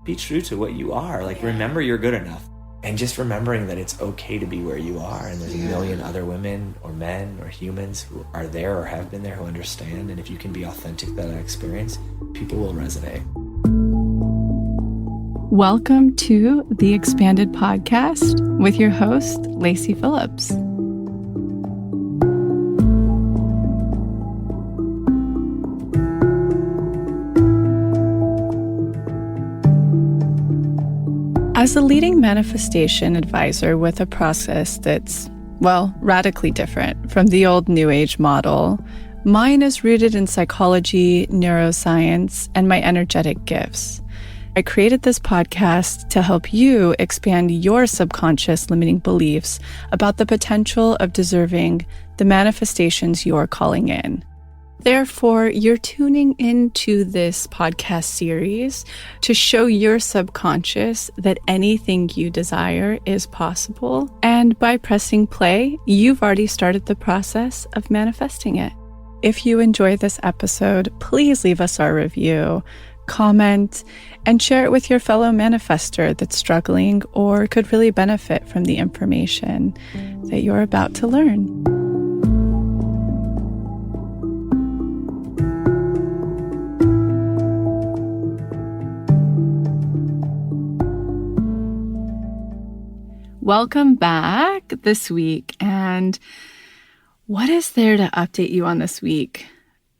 be true to what you are. Like, remember you're good enough. And just remembering that it's okay to be where you are, and there's a million other women or men or humans who are there or have been there who understand. And if you can be authentic to that experience, people will resonate. Welcome to the Expanded Podcast with your host, Lacy Phillips. As a leading manifestation advisor with a process that's, radically different from the old New Age model, mine is rooted in psychology, neuroscience, and my energetic gifts. I created this podcast to help you expand your subconscious limiting beliefs about the potential of deserving the manifestations you're calling in. Therefore, you're tuning into this podcast series to show your subconscious that anything you desire is possible. And by pressing play, you've already started the process of manifesting it. If you enjoy this episode, please leave us a review, comment, and share it with your fellow manifestor that's struggling or could really benefit from the information that you're about to learn. Welcome back this week. And what is there to update you on this week?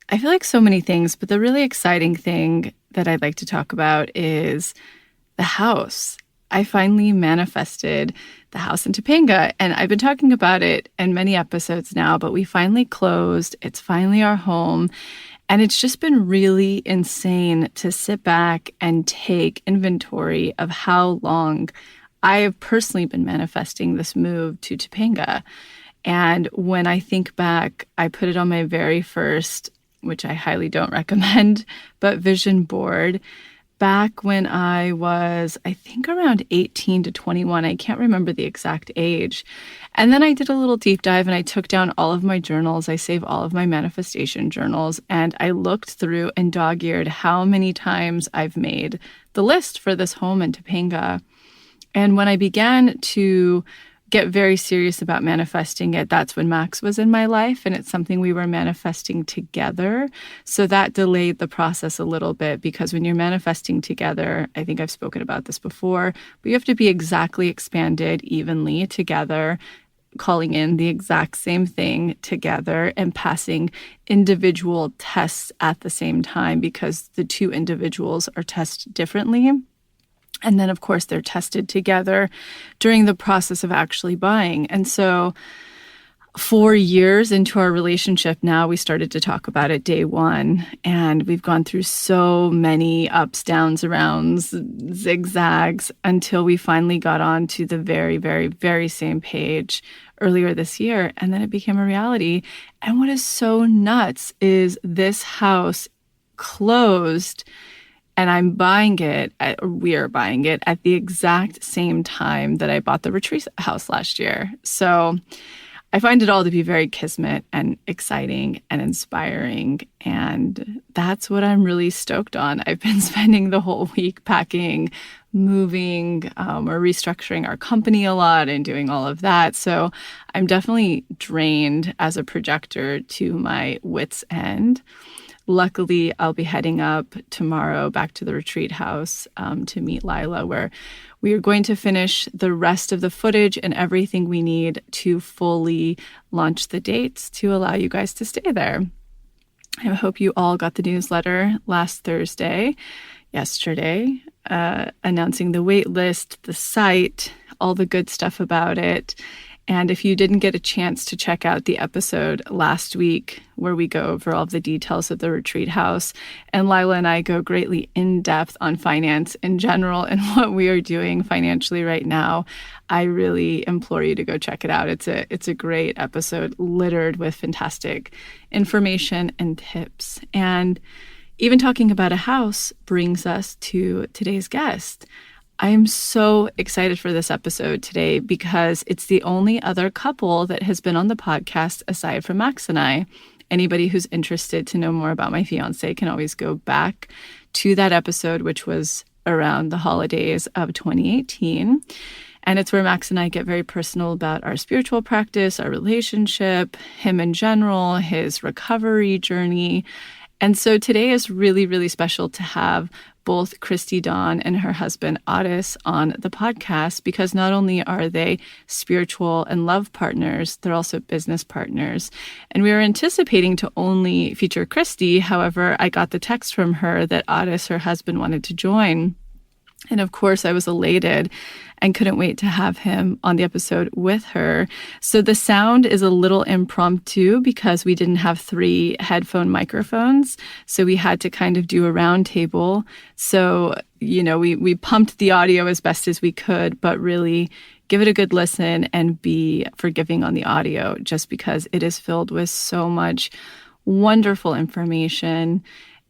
I feel like so many things, but the really exciting thing that I'd like to talk about is the house. I finally manifested the house in Topanga, and I've been talking about it in many episodes now, but we finally closed. It's finally our home. And it's just been really insane to sit back and take inventory of how long I have personally been manifesting this move to Topanga. And when I think back, I put it on my very first, which I highly don't recommend, but vision board back when I was, I think, around 18 to 21. I can't remember the exact age. And then I did a little deep dive and I took down all of my journals. I save all of my manifestation journals. And I looked through and dog-eared how many times I've made the list for this home in Topanga. And when I began to get very serious about manifesting it, that's when Max was in my life, and it's something we were manifesting together. So that delayed the process a little bit, because when you're manifesting together, I think I've spoken about this before, but you have to be exactly expanded evenly together, calling in the exact same thing together and passing individual tests at the same time, because the two individuals are tested differently. And then, of course, they're tested together during the process of actually buying. And so 4 years into our relationship now, we started to talk about it day one. And we've gone through so many ups, downs, rounds, zigzags, until we finally got on to the very, very, very same page earlier this year. And then it became a reality. And what is so nuts is this house closed, and I'm buying it, we're buying it at the exact same time that I bought the retreat house last year. So I find it all to be very kismet and exciting and inspiring. And that's what I'm really stoked on. I've been spending the whole week packing, moving, or restructuring our company a lot and doing all of that. So I'm definitely drained as a projector to my wit's end. Luckily, I'll be heading up tomorrow back to the retreat house to meet Lila, where we are going to finish the rest of the footage and everything we need to fully launch the dates to allow you guys to stay there. I hope you all got the newsletter last Thursday, yesterday, announcing the wait list, the site, all the good stuff about it. And if you didn't get a chance to check out the episode last week, where we go over all of the details of the retreat house, and Lila and I go greatly in depth on finance in general and what we are doing financially right now, I really implore you to go check it out. It's a great episode littered with fantastic information and tips. And even talking about a house brings us to today's guest. I am so excited for this episode today because it's the only other couple that has been on the podcast aside from Max and I. Anybody who's interested to know more about my fiance can always go back to that episode, which was around the holidays of 2018. And it's where Max and I get very personal about our spiritual practice, our relationship, him in general, his recovery journey. And so today is really, really special to have both Christy Dawn and her husband Aras on the podcast, because not only are they spiritual and love partners, they're also business partners. And we were anticipating to only feature Christy. However, I got the text from her that Aras, her husband, wanted to join. And of course, I was elated and couldn't wait to have him on the episode with her. So the sound is a little impromptu because we didn't have 3 headphone microphones. So we had to kind of do a round table. So, we pumped the audio as best as we could, but really give it a good listen and be forgiving on the audio, just because it is filled with so much wonderful information.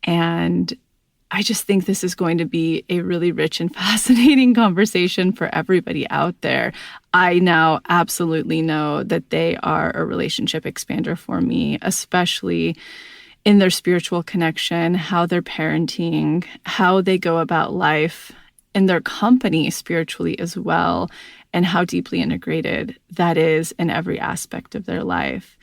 And I just think this is going to be a really rich and fascinating conversation for everybody out there. I now absolutely know that they are a relationship expander for me, especially in their spiritual connection, how they're parenting, how they go about life in their company spiritually as well, and how deeply integrated that is in every aspect of their life.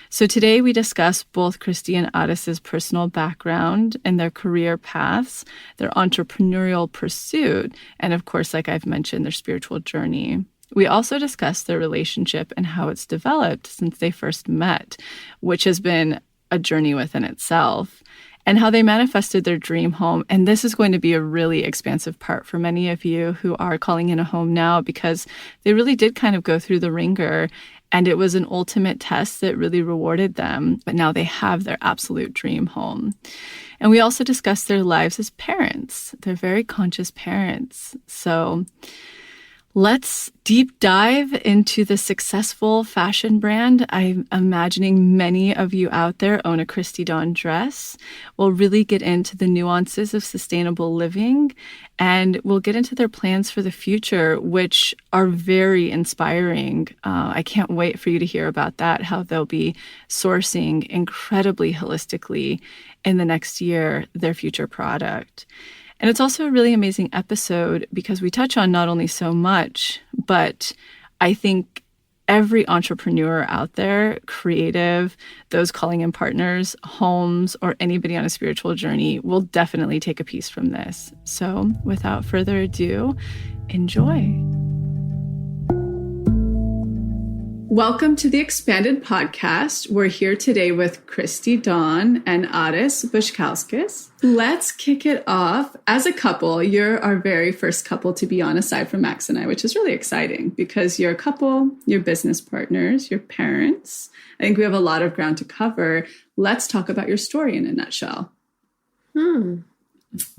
So today we discuss both Christy and Aras' personal background and their career paths, their entrepreneurial pursuit, and of course, like I've mentioned, their spiritual journey. We also discuss their relationship and how it's developed since they first met, which has been a journey within itself, and how they manifested their dream home. And this is going to be a really expansive part for many of you who are calling in a home now, because they really did kind of go through the ringer. And it was an ultimate test that really rewarded them. But now they have their absolute dream home. And we also discussed their lives as parents. They're very conscious parents. So let's deep dive into the successful fashion brand. I'm imagining many of you out there own a Christy Dawn dress. We'll really get into the nuances of sustainable living, and we'll get into their plans for the future, which are very inspiring. I can't wait for you to hear about that, how they'll be sourcing incredibly holistically in the next year their future product. And it's also a really amazing episode because we touch on not only so much, but I think every entrepreneur out there, creative, those calling in partners, homes, or anybody on a spiritual journey will definitely take a piece from this. So without further ado, enjoy. Welcome to the Expanded Podcast. We're here today with Christy Dawn and Aras Baskauskas. Let's kick it off. As a couple, you're our very first couple to be on, aside from Max and I, which is really exciting because you're a couple, you're business partners, you're parents. I think we have a lot of ground to cover. Let's talk about your story in a nutshell.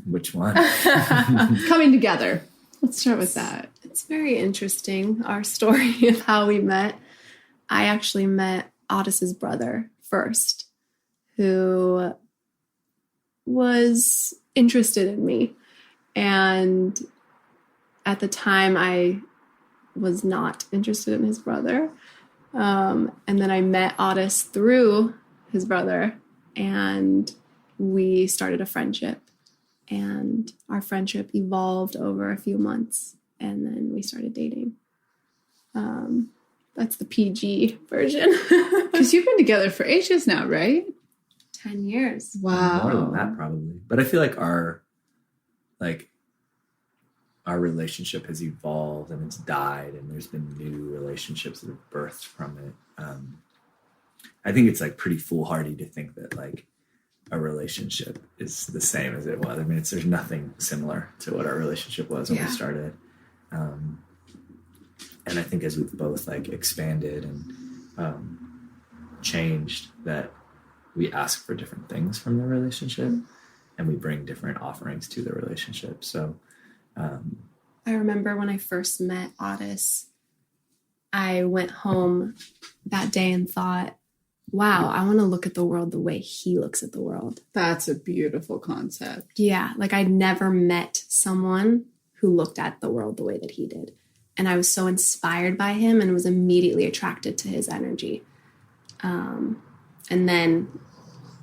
Which one? Coming together. Let's start with that. It's very interesting, our story of how we met. I actually met Aras' brother first, who was interested in me. And at the time, I was not interested in his brother. And then I met Aras through his brother, and we started a friendship. And our friendship evolved over a few months, and then we started dating. That's the PG version. Because you've been together for ages now, right? 10 years. Wow. More than that, probably. But I feel like our relationship has evolved and it's died, and there's been new relationships that have birthed from it. I think it's pretty foolhardy to think that a relationship is the same as it was. I mean, there's nothing similar to what our relationship was when we started. And I think as we've both expanded and changed, that we ask for different things from the relationship, and we bring different offerings to the relationship. So I remember when I first met Aras, I went home that day and thought, wow, I want to look at the world the way he looks at the world. That's a beautiful concept. Yeah, I'd never met someone who looked at the world the way that he did. And I was so inspired by him and was immediately attracted to his energy. And then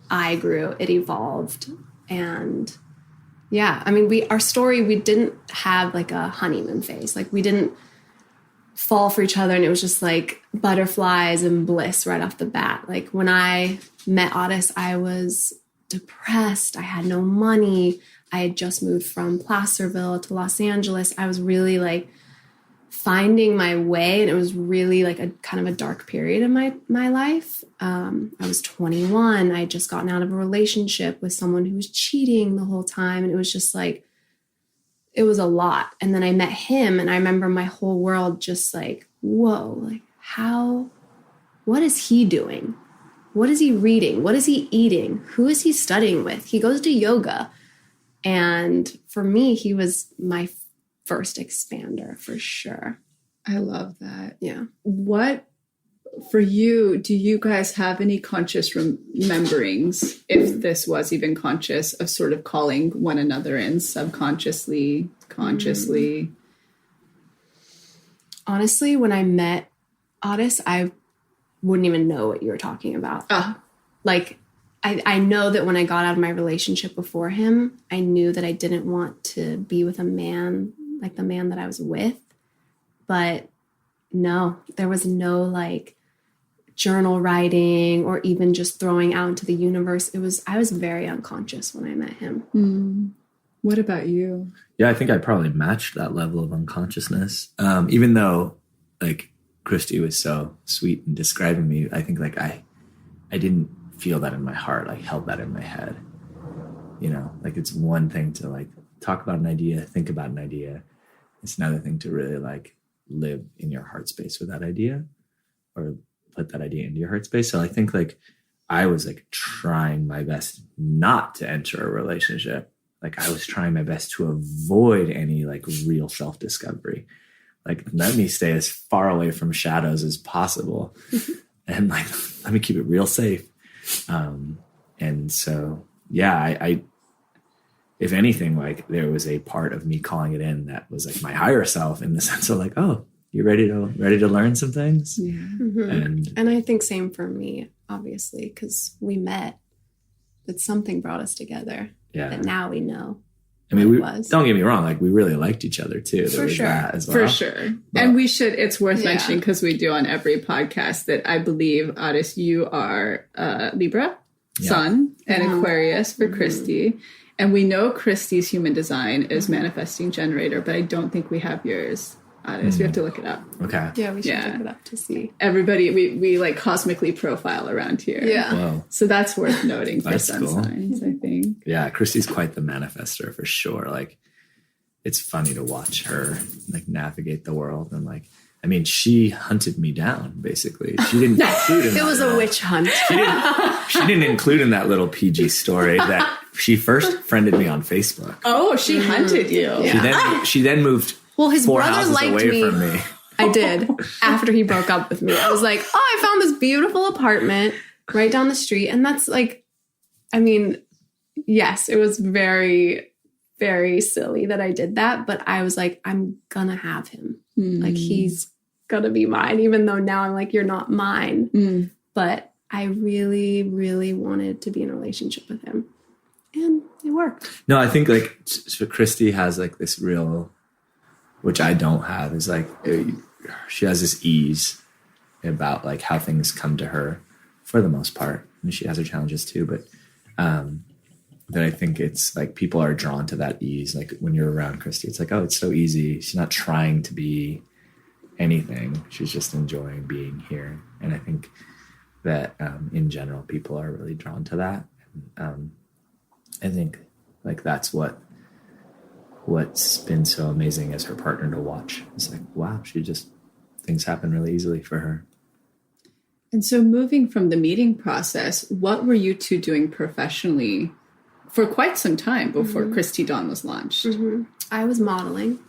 I grew, it evolved. And Yeah. I mean, our story, we didn't have like a honeymoon phase. Like we didn't fall for each other and it was just like butterflies and bliss right off the bat. Like when I met Aras, I was depressed. I had no money. I had just moved from Placerville to Los Angeles. I was really like finding my way, and it was really like a kind of a dark period in my life. I was 21. I had just gotten out of a relationship with someone who was cheating the whole time, and it was just like, it was a lot. And then I met him, and I remember my whole world just like, whoa, like what is he doing? What is he reading? What is he eating? Who is he studying with? He goes to yoga. And for me, he was my first expander for sure. I love that. Yeah. What, for you, do you guys have any conscious rememberings, if this was even conscious, of sort of calling one another in subconsciously, consciously? Honestly, when I met Aras, I wouldn't even know what you were talking about. Like, I know that when I got out of my relationship before him, I knew that I didn't want to be with a man like the man that I was with. But no, there was no like journal writing or even just throwing out into the universe. I was very unconscious when I met him. What about you? Yeah, I think I probably matched that level of unconsciousness. Even though like Christy was so sweet in describing me, I think like I didn't feel that in my heart. I held that in my head. You know, like it's one thing to like talk about an idea, think about an idea. It's another thing to really like live in your heart space with that idea or put that idea into your heart space. So I think like I was like trying my best not to enter a relationship. Like I was trying my best to avoid any like real self-discovery. Like let me stay as far away from shadows as possible. And like, let me keep it real safe. And so, yeah, I if anything, like there was a part of me calling it in that was like my higher self in the sense of like, oh, you ready to learn some things? Yeah. Mm-hmm. And I think same for me, obviously, because we met, that something brought us together. Yeah. That now we know. I mean, don't get me wrong, like we really liked each other too. There was that as well. For sure. But, and it's worth mentioning because we do on every podcast that I believe, Aras, you are Libra, Sun, and Aquarius for Christy. And we know Christy's human design is manifesting generator, but I don't think we have yours, Aras. We have to look it up. Okay. Yeah, we should look it up to see. Everybody, we like cosmically profile around here. Yeah. Whoa. So that's worth noting for sun cool. signs, I think. Yeah, Christy's quite the manifester for sure. Like, it's funny to watch her like navigate the world and like, I mean, she hunted me down, basically. She didn't include in It was a witch hunt. She didn't include in that little PG story that she first friended me on Facebook. Oh, she hunted you. Yeah. She then moved his 4 brother houses liked away me. from me. I did. After he broke up with me, I was like, oh, I found this beautiful apartment right down the street. And that's like, I mean, yes, it was very, very silly that I did that. But I was like, I'm gonna have him. Like, he's gonna be mine, even though now I'm like, you're not mine. But I really, really wanted to be in a relationship with him. And it worked. No, I think like so Christy has like this real, which I don't have, is like she has this ease about like how things come to her for the most part. And she has her challenges too, but that I think it's like people are drawn to that ease. Like when you're around Christy, it's like, oh, it's so easy. She's not trying to be anything. She's just enjoying being here. And I think that in general, people are really drawn to that. I think like that's what's been so amazing as her partner to watch. It's like, wow, things happen really easily for her. And so moving from the meeting process, what were you two doing professionally for quite some time before Christy Dawn was launched? I was modeling.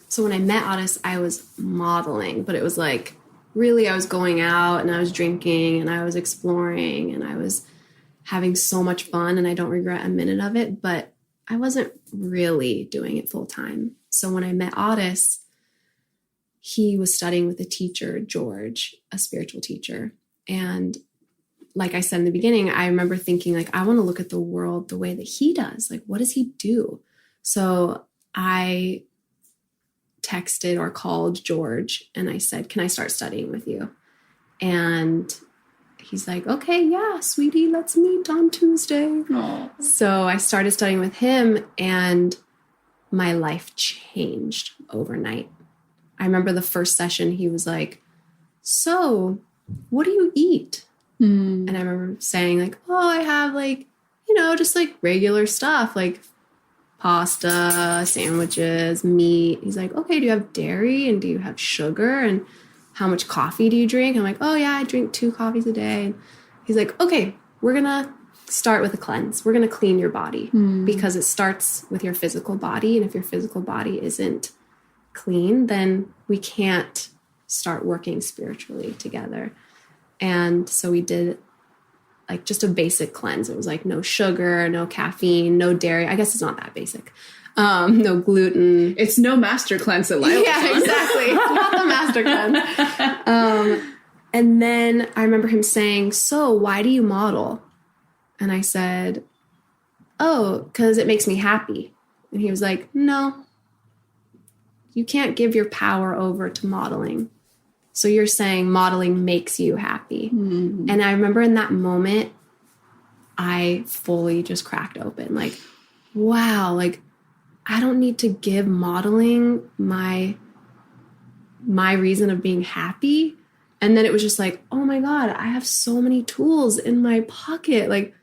So when I met Aras, I was modeling, but it was like, really, I was going out and I was drinking and I was exploring and I was having so much fun, and I don't regret a minute of it, but I wasn't really doing it full time. So when I met Aras, he was studying with a teacher, George, a spiritual teacher. And like I said in the beginning, I remember thinking like, I want to look at the world the way that he does. Like, what does he do? So I texted or called George and I said, can I start studying with you? And he's like, okay, yeah, sweetie, let's meet on Tuesday. Aww. So I started studying with him and my life changed overnight. I remember the first session, he was like, so what do you eat? And I remember saying like, oh, I have like, just like regular stuff, like pasta, sandwiches, meat. He's like, okay, do you have dairy and do you have sugar and how much coffee do you drink? I'm like, oh yeah, I drink 2 coffees a day. And he's like, okay, we're going to start with a cleanse. We're going to clean your body because it starts with your physical body. And if your physical body isn't clean, then we can't start working spiritually together. And so we did like just a basic cleanse. It was like no sugar, no caffeine, no dairy. I guess it's not that basic. No gluten. It's no master cleanse that Lila Yeah, was on. exactly. Not the master cleanse. And then I remember him saying, so why do you model? And I said, oh, because it makes me happy. And he was like, no, you can't give your power over to modeling. So you're saying modeling makes you happy. Mm-hmm. And I remember in that moment, I fully just cracked open. Like, wow, like I don't need to give modeling my reason of being happy. And then it was just like, oh my God, I have so many tools in my pocket. Like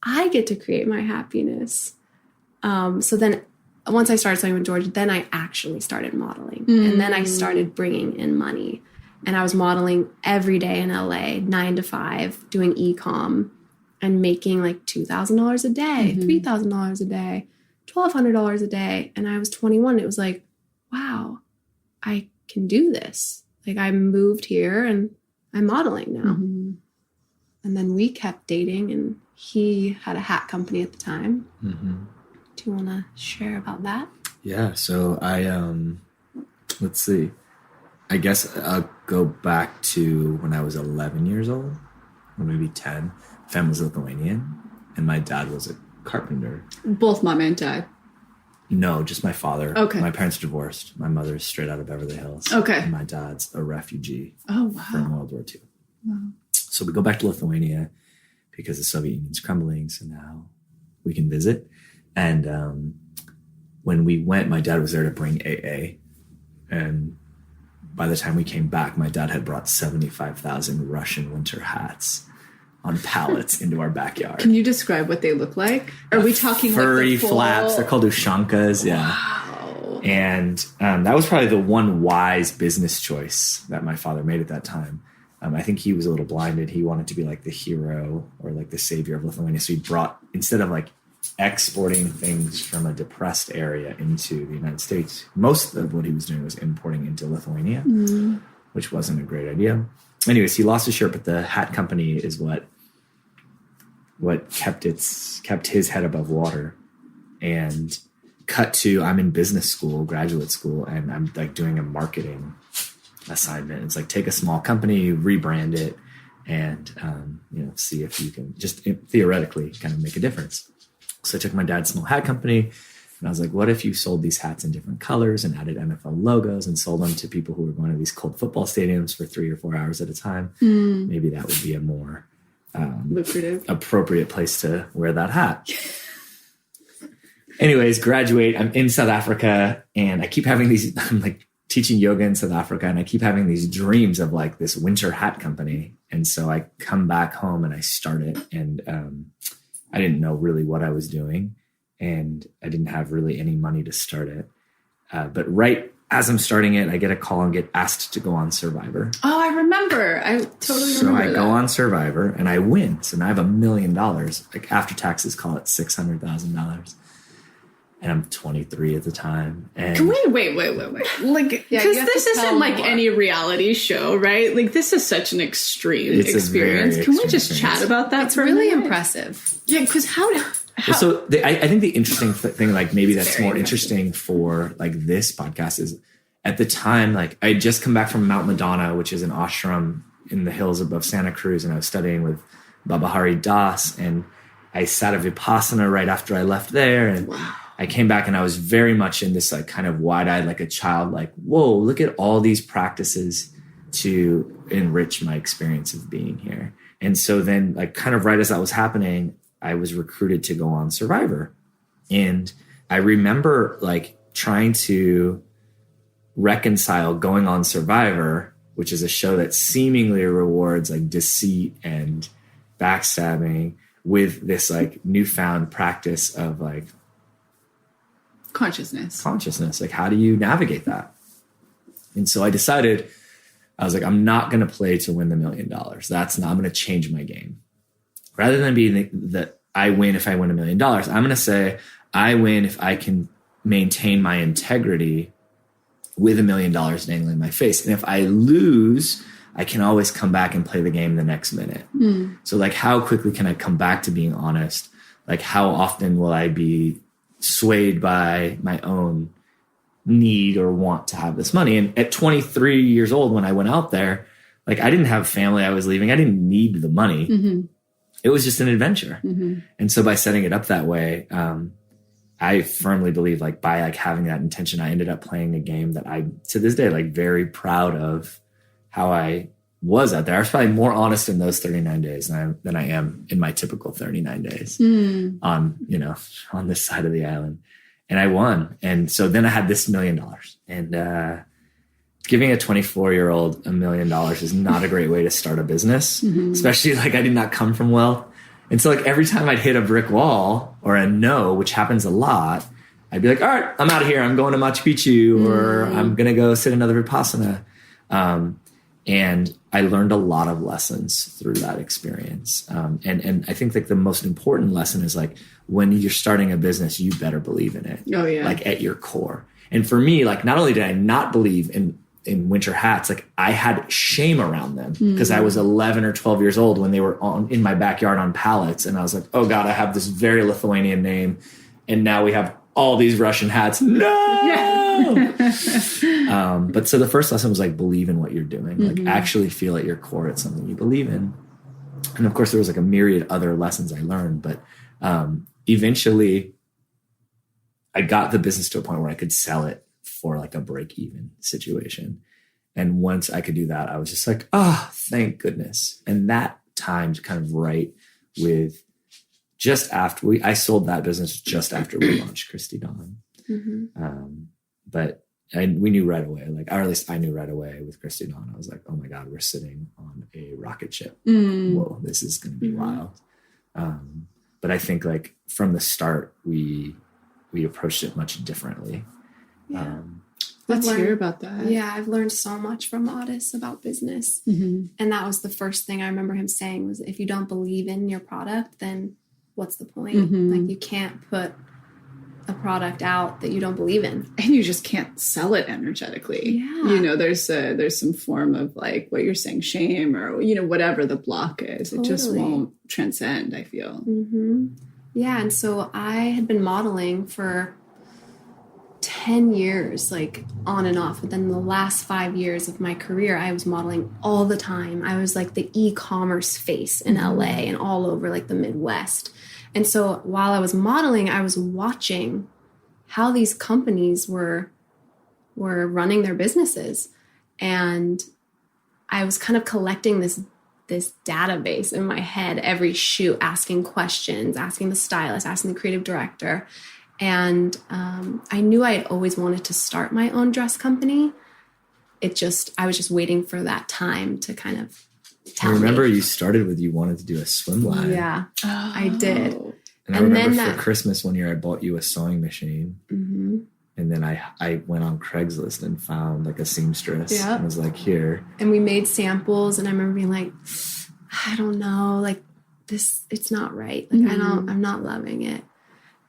I get to create my happiness. So then once I started studying with George, then I actually started modeling. Mm. And then I started bringing in money. And I was modeling every day in LA, 9 to 5, doing e-com and making like $2,000 a day, $3,000 a day, $1,200 a day. And I was 21. It was like, wow, I can do this. Like I moved here and I'm modeling now. Mm-hmm. And then we kept dating and he had a hat company at the time. Mm-hmm. Do you want to share about that? Yeah. So let's see. I guess I'll go back to when I was 11 years old, or maybe 10. My family was Lithuanian, and my dad was a carpenter. Both mom and dad? No, just my father. Okay. My parents divorced. My mother's straight out of Beverly Hills. Okay. And my dad's a refugee. Oh, wow. From World War II. Wow. So we go back to Lithuania because the Soviet Union's crumbling, so now we can visit. And when we went, my dad was there to bring AA, and by the time we came back, my dad had brought 75,000 Russian winter hats on pallets into our backyard. Can you describe what they look like? Are we talking furry like the full... flaps? They're called ushankas. Yeah. Wow. And that was probably the one wise business choice that my father made at that time. I think he was a little blinded. He wanted to be like the hero or like the savior of Lithuania. So he brought, instead of like exporting things from a depressed area into the United States, most of what he was doing was importing into Lithuania, which wasn't a great idea. Anyways, he lost his shirt, but the hat company is what kept his head above water. And cut to, I'm in business school, graduate school, and I'm like doing a marketing assignment. It's like take a small company, rebrand it, and see if you can just theoretically kind of make a difference. So I took my dad's small hat company and I was like, what if you sold these hats in different colors and added NFL logos and sold them to people who were going to these cold football stadiums for 3 or 4 hours at a time? Maybe that would be a more lucrative, appropriate place to wear that hat. Anyways, graduate. I'm in South Africa and I keep having I'm like teaching yoga in South Africa and I keep having these dreams of like this winter hat company. And so I come back home and I start it, and I didn't know really what I was doing, and I didn't have really any money to start it. But right as I'm starting it, I get a call and get asked to go on Survivor. Oh, I remember. I totally remember that. So I go on Survivor and I win. So now I have $1 million. Like after taxes, call it $600,000. And I'm 23 at the time. And can we wait? Like, because this isn't like any reality show, right? Like, this is such an extreme experience. Can we just chat about that? It's really impressive. Yeah, because how? So I think the interesting thing, like maybe that's more interesting for like this podcast, is at the time, like I had just come back from Mount Madonna, which is an ashram in the hills above Santa Cruz, and I was studying with Babahari Das, and I sat a Vipassana right after I left there. And I came back and I was very much in this like kind of wide-eyed, like a child, like, whoa, look at all these practices to enrich my experience of being here. And so then like kind of right as that was happening, I was recruited to go on Survivor. And I remember like trying to reconcile going on Survivor, which is a show that seemingly rewards like deceit and backstabbing, with this like newfound practice of like consciousness. Like, how do you navigate that? And so I decided, I was like, I'm not going to play to win the $1 million. I'm going to change my game. Rather than being that I win if I win $1 million, I'm going to say I win if I can maintain my integrity with $1 million dangling in my face. And if I lose, I can always come back and play the game the next minute. So like, how quickly can I come back to being honest? Like, how often will I be swayed by my own need or want to have this money? And at 23 years old, when I went out there, like, I didn't have family I was leaving. I didn't need the money. Mm-hmm. It was just an adventure. Mm-hmm. And so by setting it up that way, I firmly believe like by like having that intention, I ended up playing a game that I, to this day, like very proud of how I was out there. I was probably more honest in those 39 days than I am in my typical 39 days on this side of the island. And I won. And so then I had this $1 million, and giving a 24-year-old $1 million is not a great way to start a business, especially like I did not come from wealth. And so like every time I'd hit a brick wall or a no, which happens a lot, I'd be like, all right, I'm out of here. I'm going to Machu Picchu, or I'm going to go sit another Vipassana. And I learned a lot of lessons through that experience. And I think like the most important lesson is like, when you're starting a business, you better believe in it. Oh yeah. Like at your core. And for me, like, not only did I not believe in winter hats, like I had shame around them because I was 11 or 12 years old when they were in my backyard on pallets. And I was like, oh God, I have this very Lithuanian name. And now we have all these Russian hats. No. Yeah. But so the first lesson was like, believe in what you're doing, like actually feel at your core it's something you believe in. And of course there was like a myriad other lessons I learned, but eventually I got the business to a point where I could sell it for like a break even situation. And once I could do that, I was just like, thank goodness. And that timed kind of right with just after I sold that business just after we launched Christy Dawn. But we knew right away, like, or at least I knew right away with Christy Dawn. I was like, oh my God, we're sitting on a rocket ship. Whoa, this is going to be wild. But I think like from the start, we approached it much differently. Yeah. Let's hear about that. Yeah, I've learned so much from Aras about business. And that was the first thing I remember him saying was, if you don't believe in your product, then what's the point? Like, you can't put a product out that you don't believe in. And you just can't sell it energetically. Yeah. You know, there's some form of like what you're saying, shame or, whatever the block is. Totally. It just won't transcend, I feel. Yeah. And so I had been modeling for 10 years, like on and off. But then the last 5 years of my career, I was modeling all the time. I was like the e-commerce face in LA and all over like the Midwest. And so while I was modeling, I was watching how these companies were running their businesses. And I was kind of collecting this database in my head, every shoot, asking questions, asking the stylist, asking the creative director. And I knew I had always wanted to start my own dress company. I was just waiting for that time to kind of tell me. I remember you started with, you wanted to do a swim line. Yeah, I did. And I remember for Christmas one year, I bought you a sewing machine. And then I went on Craigslist and found like a seamstress and was like, here. And we made samples. And I remember being like, I don't know, like this, it's not right. Like I'm not loving it.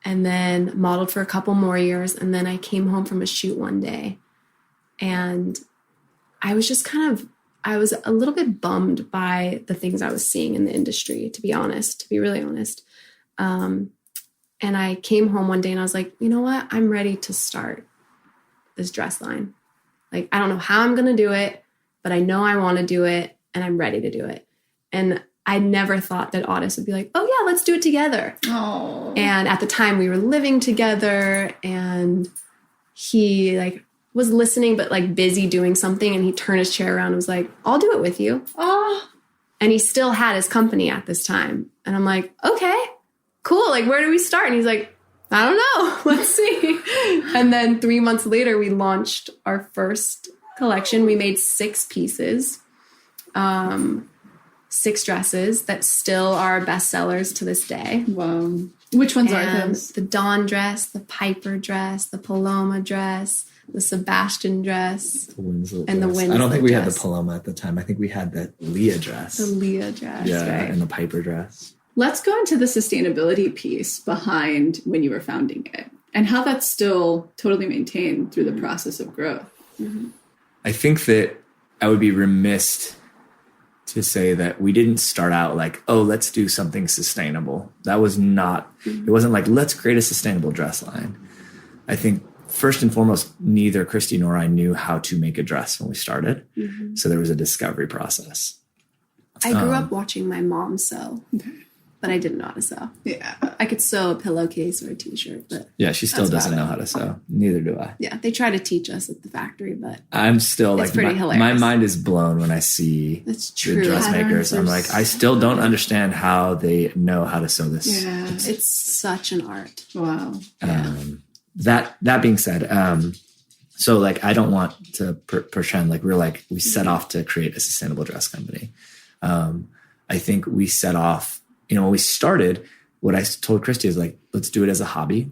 And then modeled for a couple more years. And then I came home from a shoot one day and I was just I was a little bit bummed by the things I was seeing in the industry, to be really honest. And I came home one day and I was like, you know what? I'm ready to start this dress line. Like, I don't know how I'm going to do it, but I know I want to do it and I'm ready to do it. And I never thought that Aras would be like, oh yeah, let's do it together. Oh. And at the time we were living together, and he like was listening, but like busy doing something. And he turned his chair around and was like, I'll do it with you. Oh. And he still had his company at this time. And I'm like, okay, cool. Like, where do we start? And he's like, I don't know. Let's see. And then 3 months later, we launched our first collection. We made 6 pieces, 6 dresses that still are bestsellers to this day. Wow. Which ones are those? The Dawn dress, the Piper dress, the Paloma dress, the Sebastian dress, The Winslet and the dress. Winslet I don't think we had dress. the Paloma at the time. I think we had the Leah dress. The Leah dress, yeah, right? and the Piper dress. Let's go into the sustainability piece behind when you were founding it and how that's still totally maintained through the process of growth. Mm-hmm. I think that I would be remiss to say that we didn't start out like, oh, let's do something sustainable. That was not, it wasn't like, let's create a sustainable dress line. I think first and foremost, neither Christy nor I knew how to make a dress when we started. Mm-hmm. So there was a discovery process. I grew up watching my mom sew, but I didn't know how to sew. Yeah. I could sew a pillowcase or a t-shirt, but Yeah, she still That's doesn't about know how to sew. Neither do I. yeah, they try to teach us at the factory, but I'm still It's like, pretty my hilarious. mind is blown when I see it's the true. dressmakers. I'm like, I still don't understand how they know how to sew this. Yeah. It's such an art. Wow. That being said, so like I don't want to pretend like we set off to create a sustainable dress company. I think we set off, when we started, what I told Christy is like, let's do it as a hobby.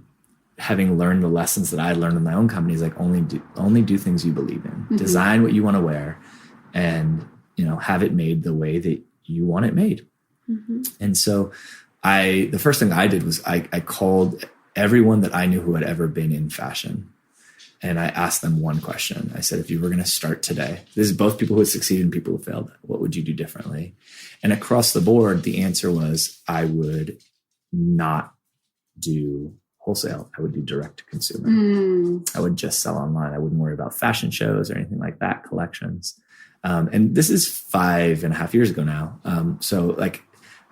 Having learned the lessons that I learned in my own company is like only do things you believe in. Mm-hmm. Design what you want to wear, and have it made the way that you want it made. Mm-hmm. And so the first thing I did was I called everyone that I knew who had ever been in fashion. And I asked them one question. I said, if you were going to start today, this is both people who had succeeded and people who failed, what would you do differently? And across the board, the answer was, I would not do wholesale. I would do direct to consumer. I would just sell online. I wouldn't worry about fashion shows or anything like that, collections. And this is 5.5 years ago now. So like,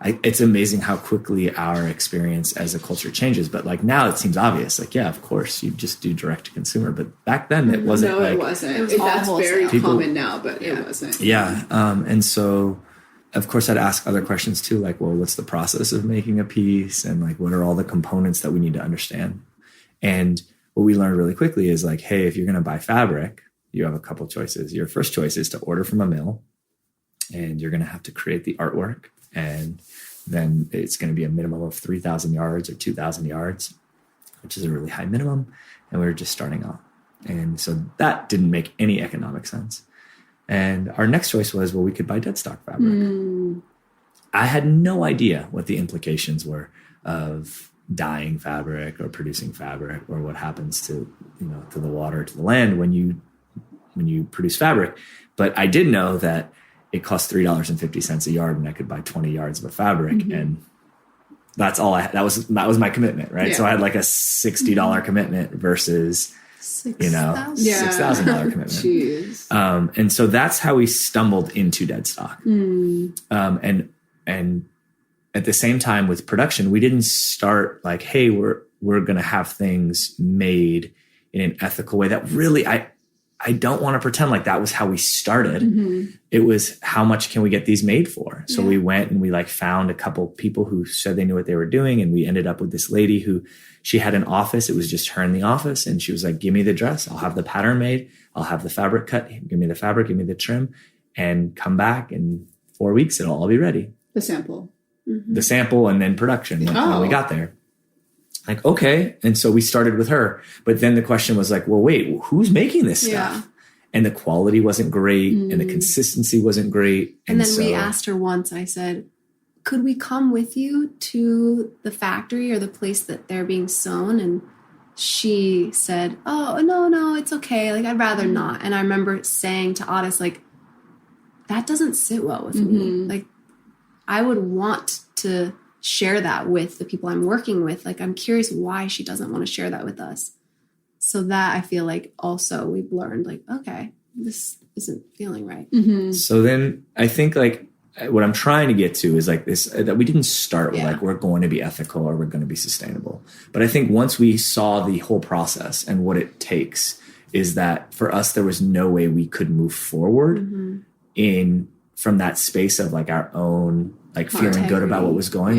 it's amazing how quickly our experience as a culture changes. But like now it seems obvious. Like, yeah, of course you just do direct to consumer. But back then it wasn't. No, it wasn't. It was all That's very wholesale. common now, but it wasn't. Yeah. And so of course I'd ask other questions too. Like, well, what's the process of making a piece? And like, what are all the components that we need to understand? And what we learned really quickly is like, hey, if you're going to buy fabric, you have a couple choices. Your first choice is to order from a mill, and you're going to have to create the artwork. And then it's going to be a minimum of 3,000 yards or 2,000 yards, which is a really high minimum. And we were just starting off. And so that didn't make any economic sense. And our next choice was, well, we could buy dead stock fabric. I had no idea what the implications were of dyeing fabric or producing fabric, or what happens to, to the water, to the land when you produce fabric. But I did know that it cost $3.50 a yard, and I could buy 20 yards of fabric. And that's all that was my commitment. Right. Yeah. So I had like a $60 commitment versus, $6,000 commitment. Jeez. And so that's how we stumbled into dead stock. And at the same time with production, we didn't start like, hey, we're going to have things made in an ethical way. That really, I don't want to pretend like that was how we started. It was, how much can we get these made for? So we went and we like found a couple people who said they knew what they were doing. And we ended up with this lady who, she had an office. It was just her in the office. And she was like, give me the dress. I'll have the pattern made. I'll have the fabric cut. Give me the fabric, give me the trim, and come back in 4 weeks. It'll all be ready. The sample. The sample and then production when we got there. Like, okay. And so we started with her. But then the question was like, well, wait, who's making this stuff? And the quality wasn't great and the consistency wasn't great. And then we asked her once, I said, could we come with you to the factory or the place that they're being sewn? And she said, oh, no, it's okay. Like, I'd rather not. And I remember saying to Aras, like, that doesn't sit well with me. Like, I would want to share that with the people I'm working with. Like, I'm curious why she doesn't want to share that with us. So that I feel like also we've learned like, okay, this isn't feeling right. So then I think like what I'm trying to get to is like this, that we didn't start with Yeah. like, we're going to be ethical or we're going to be sustainable. But I think once we saw the whole process and what it takes, is that for us, there was no way we could move forward from that space of like our own, like feeling good about what was going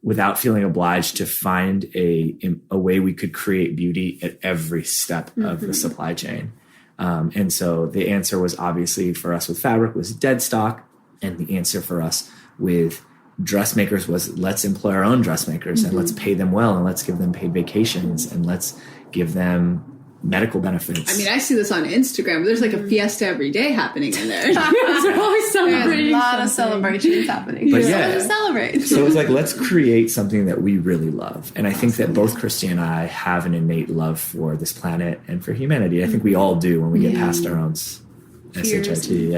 without feeling obliged to find a way we could create beauty at every step of the supply chain. And so the answer was obviously for us with fabric was dead stock. And the answer for us with dressmakers was let's employ our own dressmakers and let's pay them well and let's give them paid vacations and let's give them medical benefits. I mean, I see this on Instagram. There's like a fiesta every day happening in there. They're always celebrating. There's a lot of celebrations happening. But So to celebrate. So it's like, let's create something that we really love. And I think that both Christy and I have an innate love for this planet and for humanity. I think we all do when we get past our own SHIT.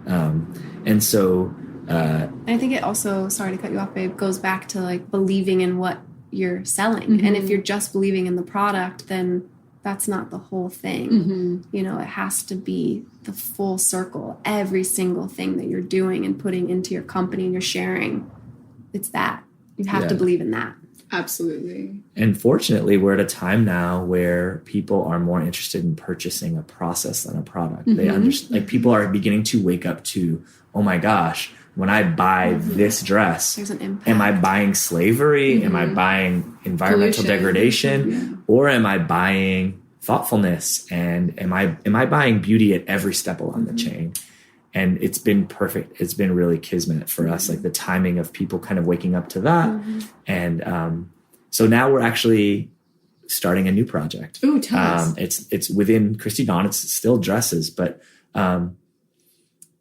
And so... and I think it also, sorry to cut you off, babe, goes back to like believing in what you're selling. And if you're just believing in the product, then that's not the whole thing. You know, it has to be the full circle. Every single thing that you're doing and putting into your company and you're sharing, it's that. You have to believe in that. Absolutely. And fortunately, we're at a time now where people are more interested in purchasing a process than a product. They understand, like people are beginning to wake up to, oh my gosh, when I buy this dress, There's an impact. am I buying slavery? Am I buying environmental degradation? Or am I buying thoughtfulness? And am I buying beauty at every step along the chain? And it's been perfect. It's been really kismet for us, like the timing of people kind of waking up to that. And so now we're actually starting a new project. Ooh, tell us. It's within Christy Dawn. It's still dresses, but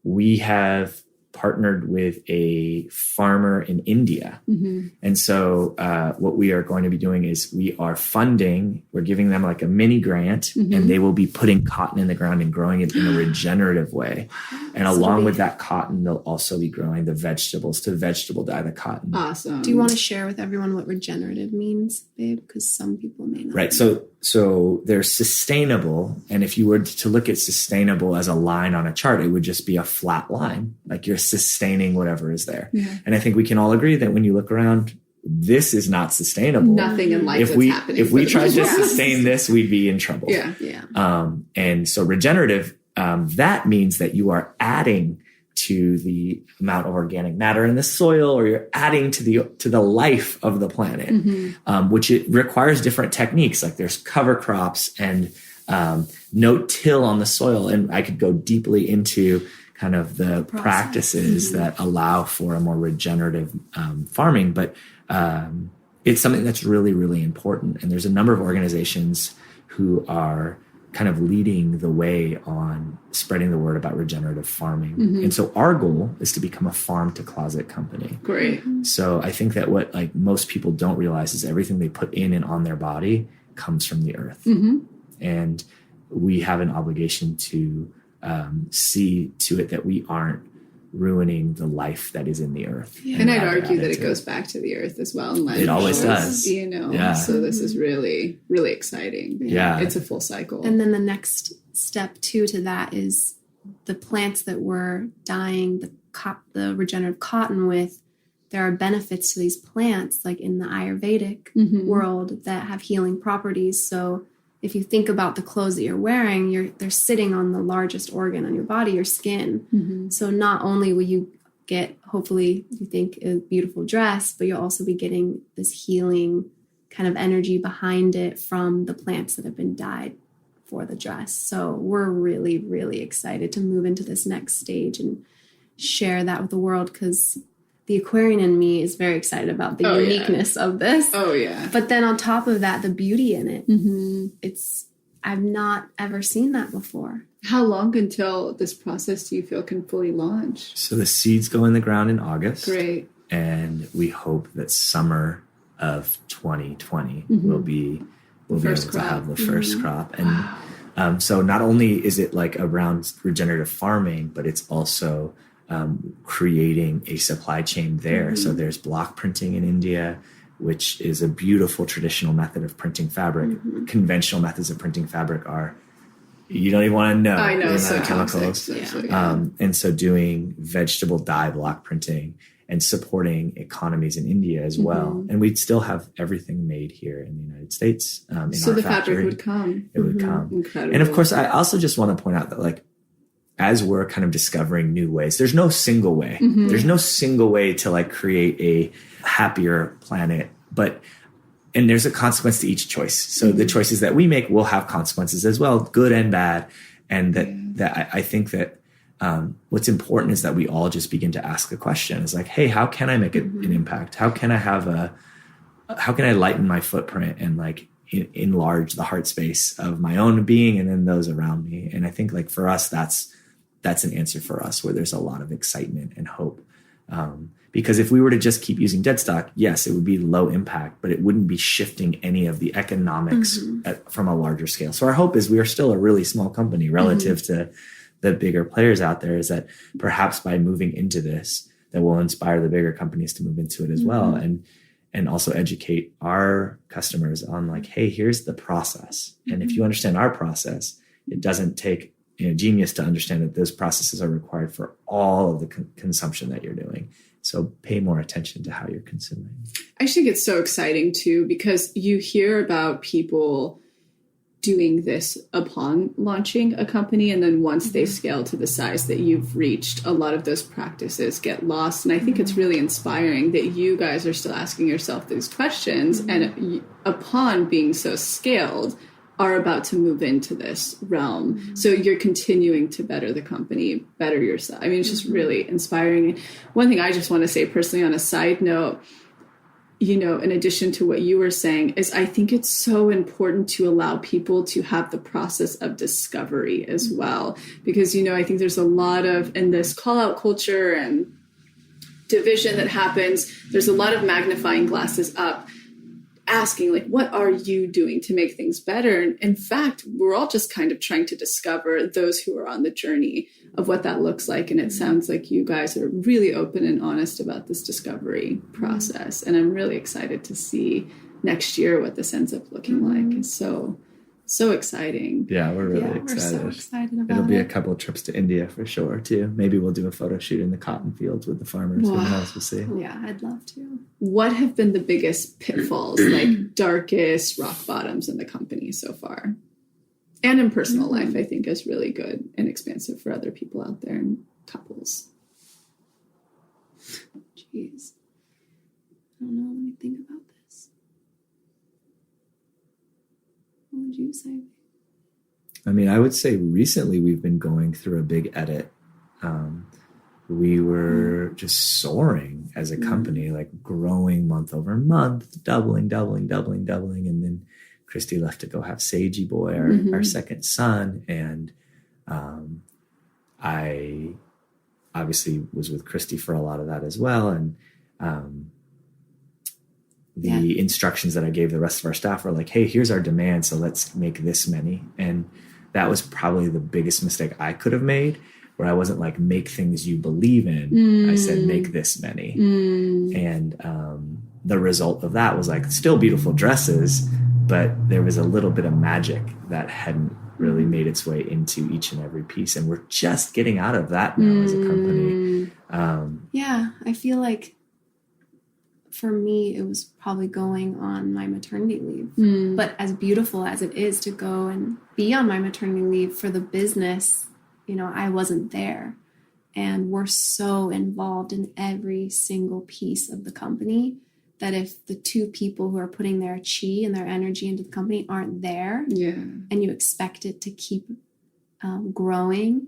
we have partnered with a farmer in India. And so what we are going to be doing is we're giving them like a mini grant and they will be putting cotton in the ground and growing it in a regenerative way. And along with that cotton, they'll also be growing the vegetables to vegetable dye the cotton. Awesome. Do you want to share with everyone what regenerative means, babe? Because some people may not. Right. So they're sustainable. And if you were to look at sustainable as a line on a chart, it would just be a flat line. Like you're sustaining whatever is there. And I think we can all agree that when you look around, this is not sustainable. Nothing in life is happening. If we tried to sustain this, we'd be in trouble. And so regenerative, that means that you are adding to the amount of organic matter in the soil, or you're adding to the life of the planet, which it requires different techniques. Like there's cover crops and no-till on the soil. And I could go deeply into kind of the practices that allow for a more regenerative farming. But it's something that's really, really important. And there's a number of organizations who are kind of leading the way on spreading the word about regenerative farming. And so our goal is to become a farm to closet company. Great. So I think that what like most people don't realize is everything they put in and on their body comes from the earth. And we have an obligation to see to it that we aren't ruining the life that is in the earth. And I'd argue that it goes back to the earth as well. And it always does. You know, so this is really, really exciting. It's a full cycle. And then the next step too to that is the plants that we're dyeing the regenerative cotton with. There are benefits to these plants, like in the Ayurvedic world, that have healing properties. So if you think about the clothes that you're wearing, they're sitting on the largest organ on your body, your skin. So not only will you get, hopefully, you think a beautiful dress, but you'll also be getting this healing kind of energy behind it from the plants that have been dyed for the dress. So we're really, really excited to move into this next stage and share that with the world, because the Aquarian in me is very excited about the uniqueness of this. But then on top of that, the beauty in it. I've not ever seen that before. How long until this process do you feel can fully launch? So the seeds go in the ground in August. Great. And we hope that summer of 2020 we'll be able to have the first crop. And so not only is it like around regenerative farming, but it's also creating a supply chain there. So there's block printing in India, which is a beautiful traditional method of printing fabric. Conventional methods of printing fabric are you don't even want to know. I know, the it's so amount of chemicals. toxic. And so doing vegetable dye block printing and supporting economies in India as well. And we'd still have everything made here in the United States. In So our the factory. fabric would come. It would come. Incredible. And of course, I also just want to point out that like, as we're kind of discovering new ways, there's no single way. There's no single way to like create a happier planet, and there's a consequence to each choice. So the choices that we make will have consequences as well, good and bad. And that I think that what's important is that we all just begin to ask the question. It's like, hey, how can I make an impact? How can I lighten my footprint and like enlarge the heart space of my own being and then those around me? And I think like for us, that's an answer for us where there's a lot of excitement and hope. Because if we were to just keep using dead stock, yes, it would be low impact, but it wouldn't be shifting any of the economics from a larger scale. So our hope is we are still a really small company relative to the bigger players out there, is that perhaps by moving into this, that will inspire the bigger companies to move into it as well. And also educate our customers on like, hey, here's the process. And if you understand our process, it doesn't take genius to understand that those processes are required for all of the consumption that you're doing. So pay more attention to how you're consuming. I just think it's so exciting too, because you hear about people doing this upon launching a company. And then once they scale to the size that you've reached, a lot of those practices get lost. And I think it's really inspiring that you guys are still asking yourself these questions and upon being so scaled are about to move into this realm. So you're continuing to better the company, better yourself. I mean, it's just really inspiring. One thing I just want to say personally on a side note, in addition to what you were saying, is I think it's so important to allow people to have the process of discovery as well. Because, I think there's a lot of, in this call out culture and division that happens, there's a lot of magnifying glasses up, asking like, what are you doing to make things better? And in fact, we're all just kind of trying to discover those who are on the journey of what that looks like. And it sounds like you guys are really open and honest about this discovery process. And I'm really excited to see next year what this ends up looking like. It's so exciting. Yeah, we're really excited. We're so excited about It'll be a couple of trips to India for sure too. Maybe we'll do a photo shoot in the cotton fields with the farmers. Who knows? We'll see. Yeah, I'd love to. What have been the biggest pitfalls, like darkest rock bottoms in the company so far? And in personal life, I think is really good and expansive for other people out there and couples. Jeez. I don't know. Let me think about this. What would you say? I mean, I would say recently we've been going through a big edit. We were just soaring as a company, like growing month over month, doubling. And then Christy left to go have Seiji Boy, our second son. And I obviously was with Christy for a lot of that as well. And the instructions that I gave the rest of our staff were like, hey, here's our demand, so let's make this many. And that was probably the biggest mistake I could have made, where I wasn't like, make things you believe in. I said, make this many. And the result of that was like still beautiful dresses, but there was a little bit of magic that hadn't really made its way into each and every piece. And we're just getting out of that now as a company. Yeah, I feel like for me, it was probably going on my maternity leave. But as beautiful as it is to go and be on my maternity leave for the business, I wasn't there. And we're so involved in every single piece of the company that if the two people who are putting their chi and their energy into the company aren't there, and you expect it to keep growing,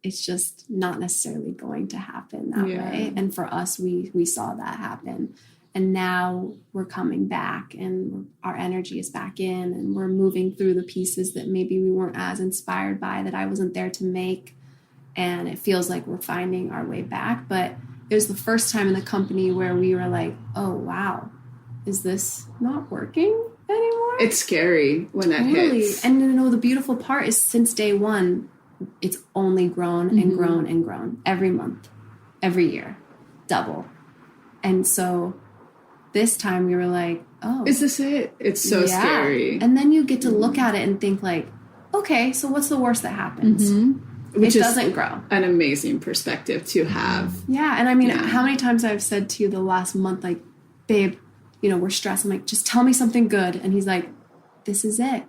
it's just not necessarily going to happen that way. And for us, we saw that happen. And now we're coming back and our energy is back in and we're moving through the pieces that maybe we weren't as inspired by, that I wasn't there to make. And it feels like we're finding our way back. But it was the first time in the company where we were like, oh, wow, is this not working anymore? It's scary when that hits. And the beautiful part is since day one, it's only grown and grown and grown every month, every year, double. And so this time we were like, oh, is this it? It's so scary. And then you get to look at it and think like, okay, so what's the worst that happens? Which it is doesn't grow. an amazing perspective to have. Yeah, and I mean, how many times I've said to you the last month, like, babe, you know, we're stressed. I'm like, just tell me something good. And he's like, this is it.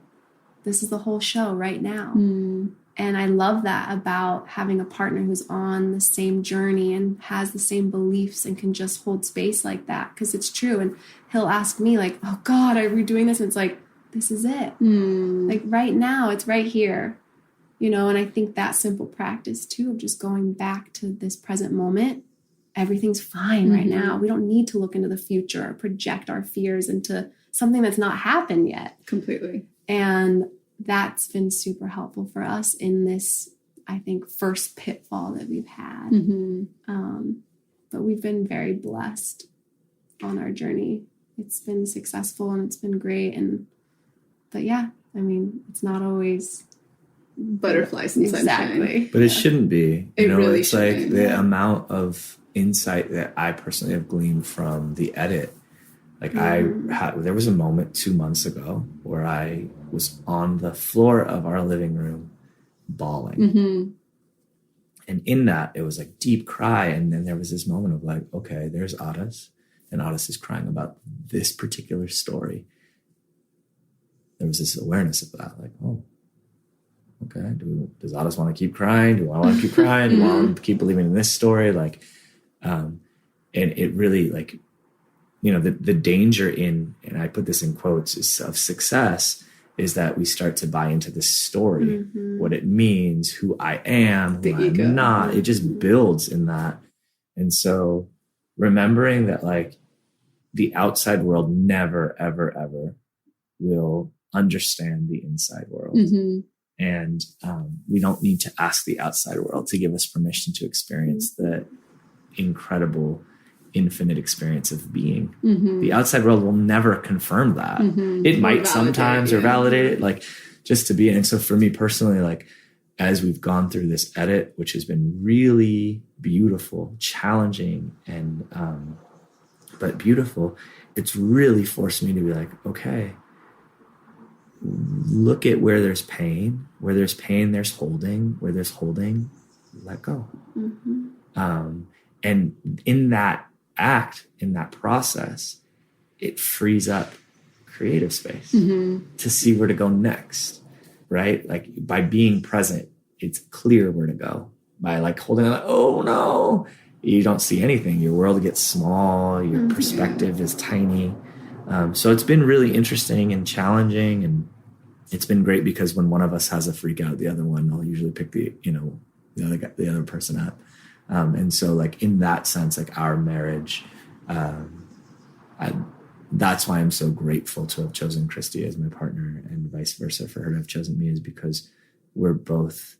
This is the whole show right now. And I love that about having a partner who's on the same journey and has the same beliefs and can just hold space like that. Because it's true. And he'll ask me like, oh God, are we doing this? And it's like, this is it. Like right now, it's right here. You know, and I think that simple practice too of just going back to this present moment, everything's fine right now. We don't need to look into the future or project our fears into something that's not happened yet. Completely. And that's been super helpful for us in this, I think, first pitfall that we've had. But we've been very blessed on our journey. It's been successful and it's been great. But yeah, I mean, it's not always butterflies and sunshine. Exactly. But it shouldn't be. It really it's like shouldn't. the amount of insight that I personally have gleaned from the edit. Like there was a moment 2 months ago where I was on the floor of our living room bawling. And in that, it was like deep cry. And then there was this moment of like, okay, there's Aras. And Aras is crying about this particular story. There was this awareness of that. Like, oh, okay. Does Aras want to keep crying? Do I want to keep crying? Do I want to keep believing in this story? Like, and it really like, you know, the danger in, and I put this in quotes, of success is that we start to buy into this story, what it means, who I am, who I'm not. It just builds in that. And so remembering that like the outside world never, ever, ever will understand the inside world. And we don't need to ask the outside world to give us permission to experience the incredible infinite experience of being. The outside world will never confirm that. It might sometimes or validate it, like just to be. And so for me personally, like as we've gone through this edit, which has been really beautiful, challenging, and but beautiful, it's really forced me to be like, okay, look at where there's pain. Where there's pain, there's holding. Where there's holding, let go. And in that act, in that process, it frees up creative space to see where to go next, right? Like by being present, it's clear where to go. By like holding on, oh no, you don't see anything. Your world gets small. Your perspective is tiny. So it's been really interesting and challenging, and it's been great because when one of us has a freak out, the other one will usually pick the other person up. And so like in that sense, like our marriage, that's why I'm so grateful to have chosen Christy as my partner, and vice versa for her to have chosen me, is because we're both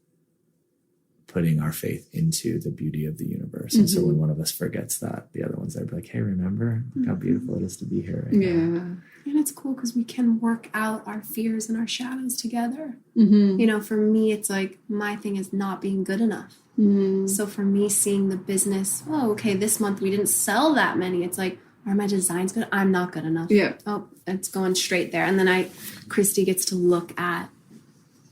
putting our faith into the beauty of the universe. And so when one of us forgets that, the other one's there like, hey, remember how beautiful it is to be here right now. And it's cool because we can work out our fears and our shadows together. You know, for me, it's like my thing is not being good enough. So for me, seeing the business, oh, okay, this month we didn't sell that many. It's like, are my designs good? I'm not good enough. Oh, it's going straight there. And then Christy gets to look at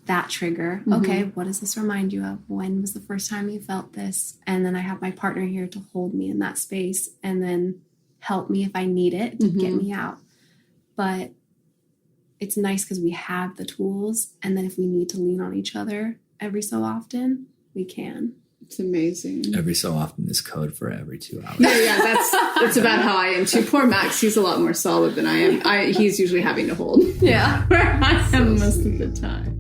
that trigger. Okay, what does this remind you of? When was the first time you felt this? And then I have my partner here to hold me in that space and then help me if I need it to get me out. But it's nice because we have the tools, and then if we need to lean on each other every so often, we can. It's amazing. Every so often is code for every 2 hours. That's about how I am too. Poor Max, he's a lot more solid than I am. He's usually having to hold. Yeah, where I am most of the time.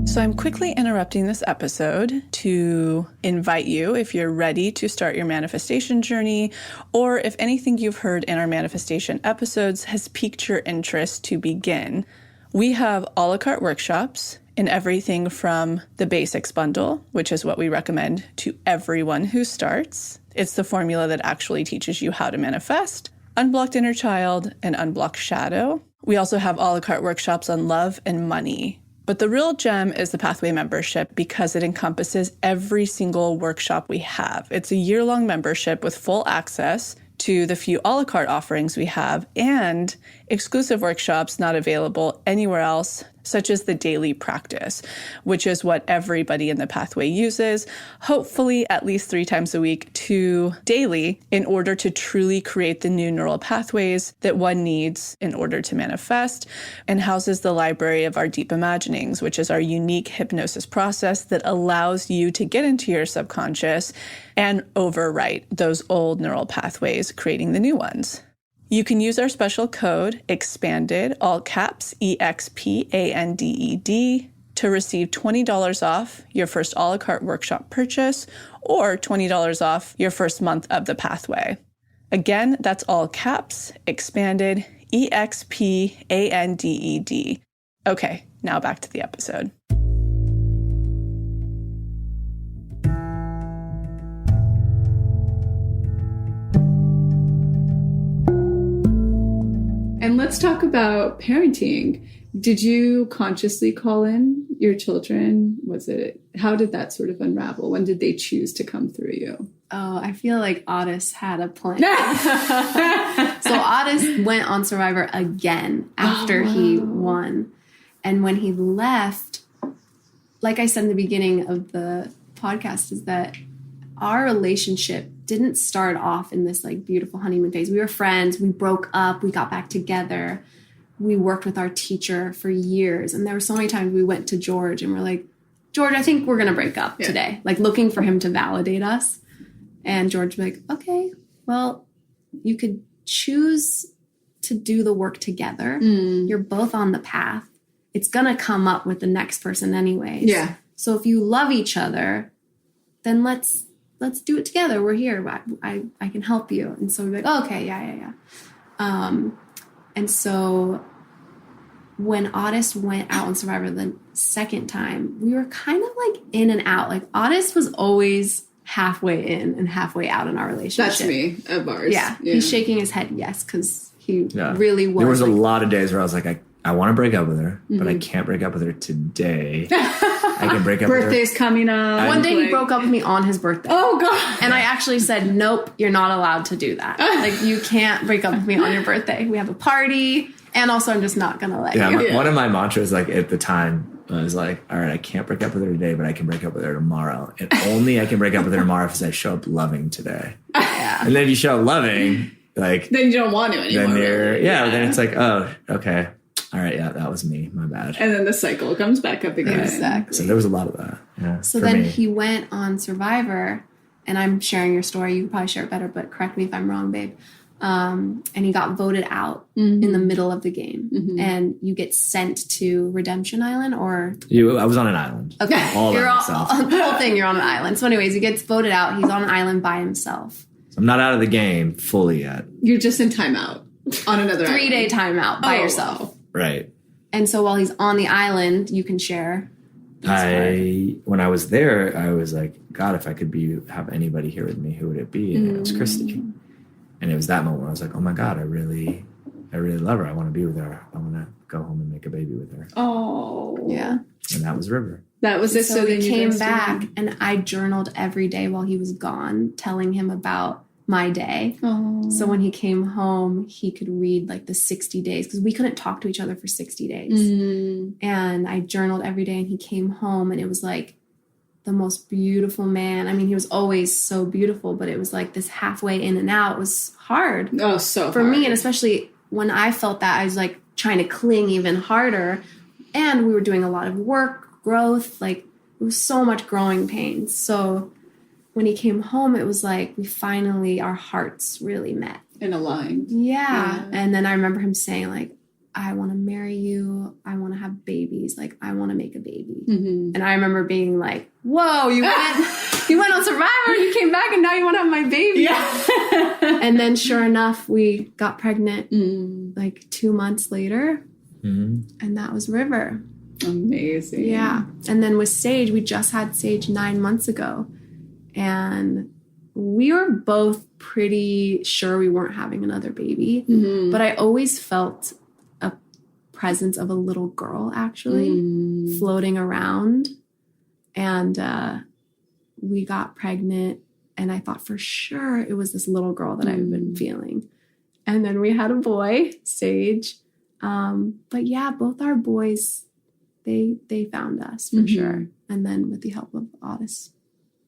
So I'm quickly interrupting this episode to invite you, if you're ready to start your manifestation journey, or if anything you've heard in our manifestation episodes has piqued your interest, to begin. We have a la carte workshops in everything from the basics bundle, which is what we recommend to everyone who starts. It's the formula that actually teaches you how to manifest, unblocked inner child, and unblocked shadow. We also have a la carte workshops on love and money. But the real gem is the Pathway membership because it encompasses every single workshop we have. It's a year-long membership with full access to the few a la carte offerings we have and exclusive workshops not available anywhere else, such as the daily practice, which is what everybody in the pathway uses, hopefully at least 3 times a week to daily, in order to truly create the new neural pathways that one needs in order to manifest, and houses the library of our deep imaginings, which is our unique hypnosis process that allows you to get into your subconscious and overwrite those old neural pathways, creating the new ones. You can use our special code, EXPANDED, all caps, EXPANDED, to receive $20 off your first a la carte workshop purchase or $20 off your first month of the pathway. Again, that's all caps, EXPANDED, EXPANDED. Okay, now back to the episode. And let's talk about parenting. Did you consciously call in your children? How did that sort of unravel? When did they choose to come through you? Oh, I feel like Aras had a plan. So Aras went on Survivor again after he won. And when he left, like I said in the beginning of the podcast, is that our relationship didn't start off in this like beautiful honeymoon phase. We were friends. We broke up. We got back together. We worked with our teacher for years. And there were so many times we went to George and we're like, George, I think we're going to break up today. Like looking for him to validate us. And George would be like, okay, well, you could choose to do the work together. You're both on the path. It's going to come up with the next person anyways. Yeah. So if you love each other, then let's do it together. We're here. I can help you. And so we're like, oh, okay, yeah. And so when Aras went out on Survivor the second time, we were kind of like in and out. Like Aras was always halfway in and halfway out in our relationship. That's me of ours. Yeah. He's shaking his head yes, because he really was. There was like, a lot of days where I was like, I want to break up with her, but I can't break up with her today. I can break up with her. Birthday's coming up. One day he broke up with me on his birthday. Oh, God. And I actually said, nope, you're not allowed to do that. Like, you can't break up with me on your birthday. We have a party. And also, I'm just not going to let you. One of my mantras, like, at the time, was like, all right, I can't break up with her today, but I can break up with her tomorrow. And only I can break up with her tomorrow if I show up loving today. Yeah. And then if you show up loving, like... Then you don't want to anymore. Then it's like, oh, okay. All right, yeah, that was me. My bad. And then the cycle comes back up again. Exactly. So there was a lot of that. Yeah, so then he went on Survivor, and I'm sharing your story. You could probably share it better, but correct me if I'm wrong, babe. And he got voted out in the middle of the game. And you get sent to Redemption Island, or... I was on an island. Okay. All by myself. The whole thing, you're on an island. So anyways, he gets voted out. He's on an island by himself. So I'm not out of the game fully yet. You're just in timeout on another 3-day timeout by yourself. Wow. Right. And so while he's on the island, you can share. When I was there, I was like, God, if I could have anybody here with me, who would it be? And it was Christy. And it was that moment where I was like, oh my God, I really love her. I want to be with her. I want to go home and make a baby with her. Oh. Yeah. And that was River. That was it. So we came back and I journaled every day while he was gone, telling him about my day. Oh. So when he came home, he could read like the 60 days because we couldn't talk to each other for 60 days. And I journaled every day and he came home and it was like the most beautiful man. I mean, he was always so beautiful, but it was like this halfway in and out was hard. Oh, so for hard. me. And especially when I felt that, I was like trying to cling even harder. And we were doing a lot of work, growth, like it was so much growing pains. So when he came home, it was like our hearts really met. And aligned. Yeah. And then I remember him saying like, I want to marry you. I want to have babies. Like, I want to make a baby. And I remember being like, whoa, you went on Survivor, you came back, and now you want to have my baby. Yeah. And then sure enough, we got pregnant like 2 months later. And that was River. Amazing. Yeah. And then with Sage, we just had Sage 9 months ago. And we were both pretty sure we weren't having another baby. But I always felt a presence of a little girl actually floating around. And we got pregnant. And I thought for sure it was this little girl that I've been feeling. And then we had a boy, Sage. But yeah, both our boys, they found us for sure. And then with the help of Aras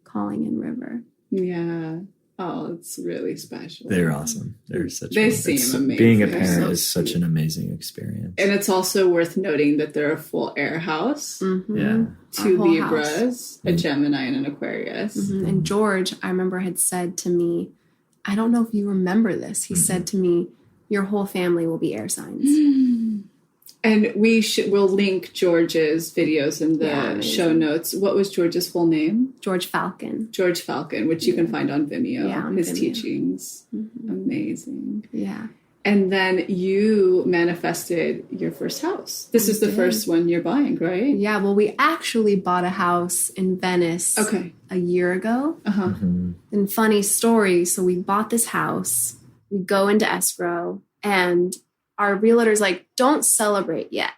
calling in River. Yeah. Oh, it's really special. They're awesome. They're such. They seem amazing. Being a parent so is such an amazing experience. And it's also worth noting that they're a full air house. Yeah. 2 whole Libras, a Gemini, and an Aquarius. And George, I remember, had said to me, I don't know if you remember this. He said to me, your whole family will be air signs. And we'll link George's videos in the show notes. What was George's full name? George Falcon. George Falcon, which you can find on Vimeo. Yeah, on His Vimeo. teachings. Amazing. Yeah. And then you manifested your first house. This is the first one you're buying, right? Yeah, well, we actually bought a house in Venice a year ago. And funny story, so we bought this house, we go into escrow, and our realtor's like, don't celebrate yet,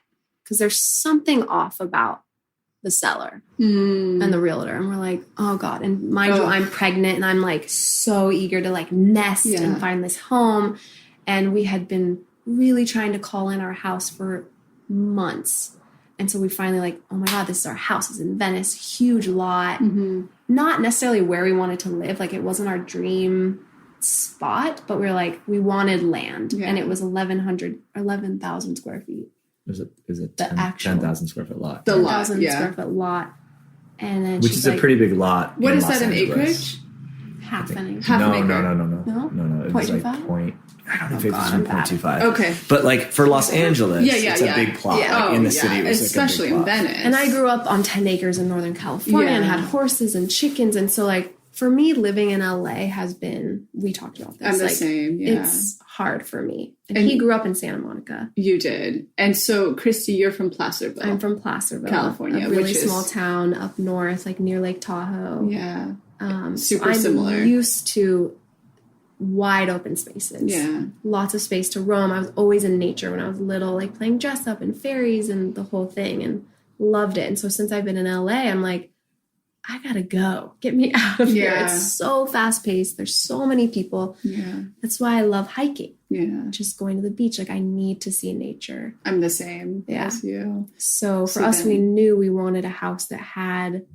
because there's something off about the seller and the realtor. And we're like, oh God. And mind you, I'm pregnant and I'm like so eager to like nest and find this home. And we had been really trying to call in our house for months. And so we finally like, oh my God, this is our house. It's in Venice, huge lot. Not necessarily where we wanted to live. Like it wasn't our dream spot, but we were like, we wanted land. And it was 11,000 square feet. Is it The actual 10,000 square foot lot? The lot, 10,000 square foot lot. And then Which she's is like, a pretty big lot. What in is Los that, an Angeles. acreage? half an acre. Half an acre. No. It was like 0.25? point. I don't know if it was God, I'm bad. 0.25. Okay. But like for Los Angeles, it's a big plot. Yeah. Like in the city, it was especially like a big in plot. Venice. And I grew up on 10 acres in Northern California and had horses and chickens. And so like for me, living in LA has been, we talked about this. I'm the like, same, yeah. It's hard for me. And he grew up in Santa Monica. You did. And so, Christy, you're from Placerville. I'm from Placerville, California, a really which is small town up north, like near Lake Tahoe. Yeah. So Super similar. I'm used to wide open spaces. Yeah. Lots of space to roam. I was always in nature when I was little, like playing dress up and fairies and the whole thing, and loved it. And so since I've been in LA, I'm like, I gotta go. Get me out of here. It's so fast paced. There's so many people. Yeah. That's why I love hiking. Yeah. Just going to the beach. Like I need to see nature. I'm the same as you. So for us, we knew we wanted a house that had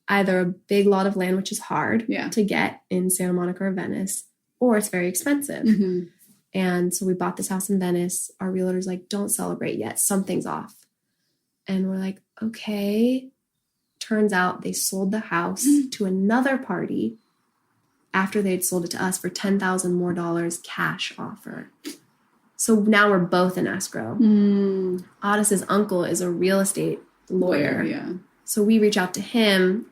either a big lot of land, which is hard to get in Santa Monica or Venice, or it's very expensive. And so we bought this house in Venice. Our realtor's like, don't celebrate yet. Something's off. And we're like, okay. Turns out they sold the house to another party after they'd sold it to us for $10,000 more cash offer. So now we're both in escrow. Aras' uncle is a real estate lawyer. Yeah. So we reach out to him,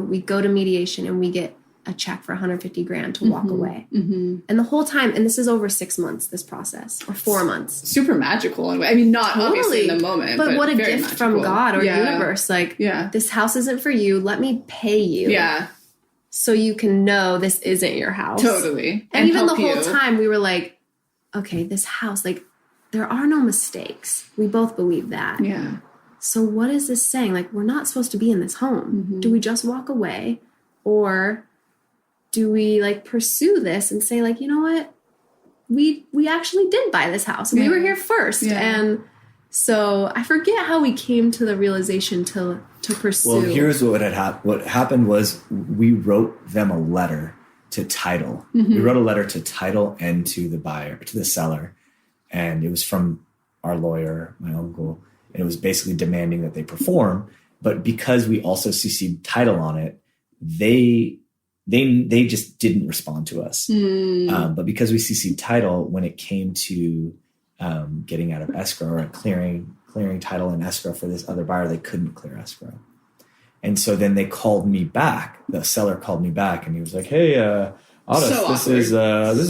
we go to mediation, and we get a check for $150,000 to walk away. And the whole time, and this is over 6 months, this process, or 4 months. Super magical. I mean, not obviously in the moment, but what a very gift magical. from God or universe. Like, this house isn't for you. Let me pay you. So you can know this isn't your house. Totally. And even the whole time we were like, okay, this house, like, there are no mistakes. We both believe that. Yeah. So what is this saying? Like, we're not supposed to be in this home. Do we just walk away? Or do we like pursue this and say like, you know what? We actually did buy this house and we were here first. And so I forget how we came to the realization to pursue. Well, here's what had happened. What happened was we wrote them a letter to title. We wrote a letter to title and to the buyer, to the seller. And it was from our lawyer, my uncle. And it was basically demanding that they perform. But because we also CC'd title on it, they just didn't respond to us. But because we CC'd title, when it came to getting out of escrow or clearing title and escrow for this other buyer, they couldn't clear escrow. And so then they called me back. The seller called me back and he was like, hey, Aras, this is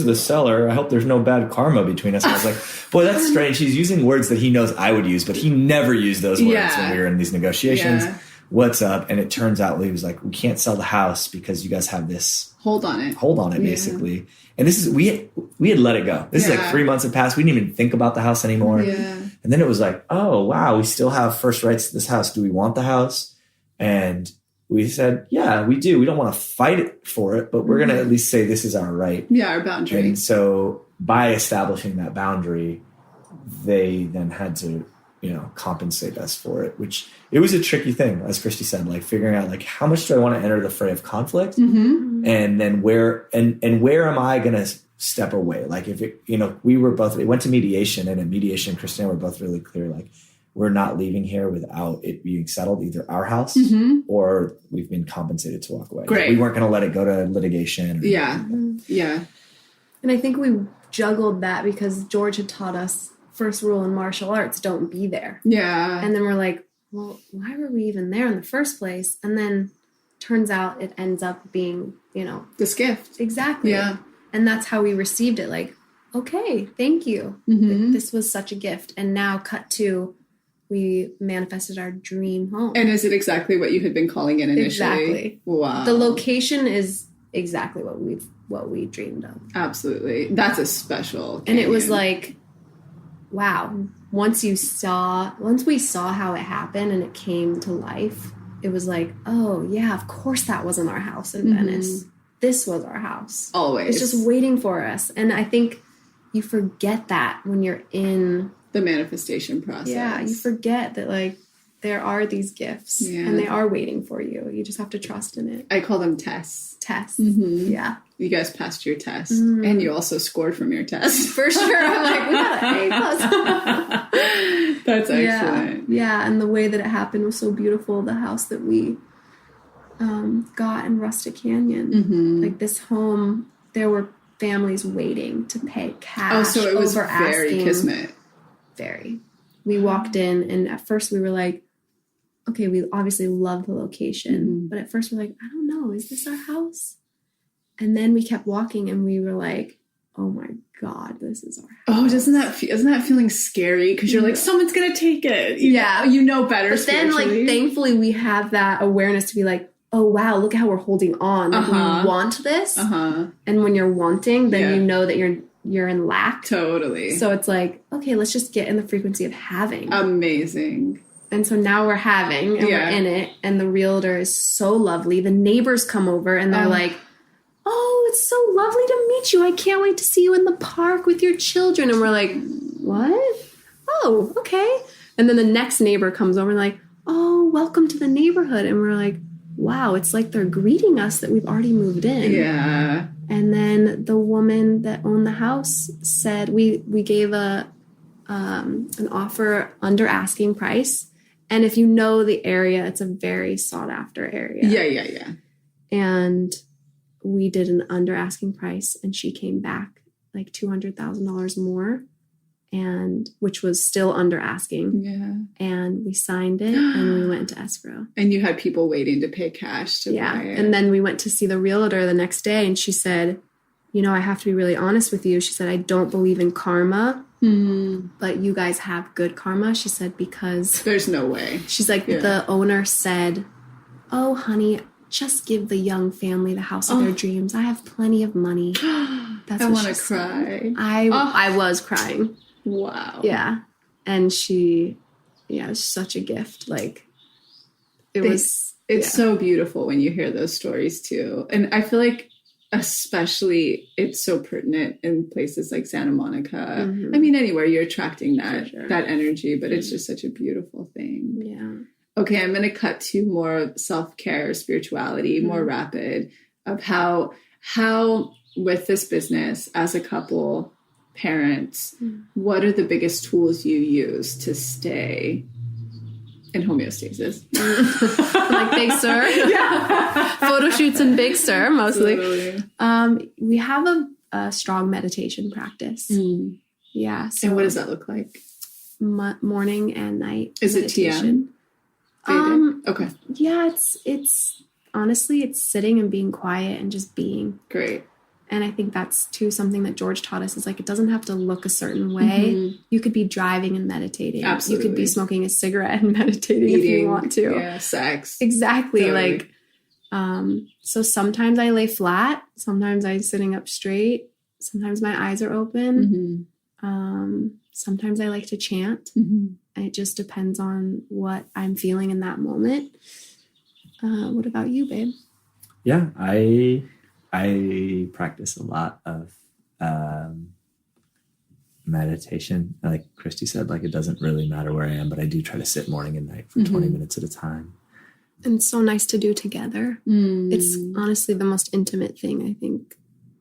the seller. I hope there's no bad karma between us. And I was like, boy, that's strange. He's using words that he knows I would use, but he never used those words when we were in these negotiations. What's up? And it turns out he was like, we can't sell the house because you guys have this hold on it basically. And this is, we had let it go. This is like 3 months had passed. We didn't even think about the house anymore. And then it was like, oh wow, we still have first rights to this house. Do we want the house? And we said, yeah, we do. We don't want to fight for it, but we're going to at least say this is our right. Yeah, our boundary. And so by establishing that boundary, they then had to, compensate us for it, which it was a tricky thing, as Christy said, like figuring out like how much do I want to enter the fray of conflict, and then where am I going to step away? Like if it, we went to mediation, and in mediation, Christy and I were both really clear, like we're not leaving here without it being settled, either our house or we've been compensated to walk away. Great. Like, we weren't going to let it go to litigation. Yeah. Yeah. And I think we juggled that because George had taught us first rule in martial arts, don't be there. Yeah. And then we're like, well, why were we even there in the first place? And then turns out it ends up being, this gift. Exactly. Yeah. And that's how we received it. Like, okay, thank you. This was such a gift. And now cut to, we manifested our dream home. And is it exactly what you had been calling it initially? Exactly. Wow. The location is exactly what we dreamed of. Absolutely. That's a special. And it was like, wow. Once we saw how it happened and it came to life, it was like, oh yeah, of course that wasn't our house in Venice. This was our house. Always. It's just waiting for us. And I think you forget that when you're in the manifestation process. Yeah, you forget that like there are these gifts and they are waiting for you. You just have to trust in it. I call them tests. Yeah. You guys passed your test. And you also scored from your test. For sure. I'm like, we got an A+. That's excellent. Yeah, and the way that it happened was so beautiful. The house that we got in Rustic Canyon. Like this home, there were families waiting to pay cash. Oh, so it was over very asking. kismet. Very. We walked in and at first we were like, okay, we obviously love the location. But at first we're like, I don't know, is this our house? And then we kept walking and we were like, oh my God, this is our house. Oh, isn't that feeling scary? Because you're like, someone's going to take it. You know better. But then like, thankfully we have that awareness to be like, oh wow, look at how we're holding on. Like we want this. And when you're wanting, then you know that you're in lack. Totally. So it's like, okay, let's just get in the frequency of having. Amazing. And so now we're having and we're in it. And the realtor is so lovely. The neighbors come over and they're like, oh, it's so lovely to meet you. I can't wait to see you in the park with your children. And we're like, what? Oh, okay. And then the next neighbor comes over and like, oh, welcome to the neighborhood. And we're like, wow, it's like they're greeting us that we've already moved in. Yeah. And then the woman that owned the house said, we gave an offer under asking price. And if you know the area, it's a very sought after area. Yeah. And we did an under asking price and she came back like $200,000 more, and which was still under asking. Yeah. And we signed it and we went to escrow. And you had people waiting to pay cash to buy it. And then we went to see the realtor the next day and she said, I have to be really honest with you. She said, I don't believe in karma, but you guys have good karma. She said, because there's no way. She's like, the owner said, oh, honey, just give the young family the house of their dreams. I have plenty of money. That's I want to cry. I was crying. Wow. Yeah. And it's such a gift. Like it's so beautiful when you hear those stories too. And I feel like especially it's so pertinent in places like Santa Monica. I mean, anywhere you're attracting that energy, but it's just such a beautiful thing. Yeah. Okay, I'm going to cut to more self-care, spirituality, more rapid, of how with this business as a couple, parents, what are the biggest tools you use to stay in homeostasis? Like Big Sur? Yeah. Photo shoots in Big Sur, mostly. Totally. We have a strong meditation practice. Yeah. So and what does that look like? Morning and night. Is meditation. It TM? Okay. Yeah, it's honestly, it's sitting and being quiet and just being. Great. And I think that's too something that George taught us is like, it doesn't have to look a certain way. You could be driving and meditating. Absolutely. You could be smoking a cigarette and meditating if you want to. Yeah, sex. Exactly. Totally. Like, so sometimes I lay flat. Sometimes I'm sitting up straight. Sometimes my eyes are open. Sometimes I like to chant. It just depends on what I'm feeling in that moment. What about you, babe? Yeah, I practice a lot of meditation. Like Christy said, like it doesn't really matter where I am, but I do try to sit morning and night for 20 minutes at a time. And it's so nice to do together. It's honestly the most intimate thing, I think.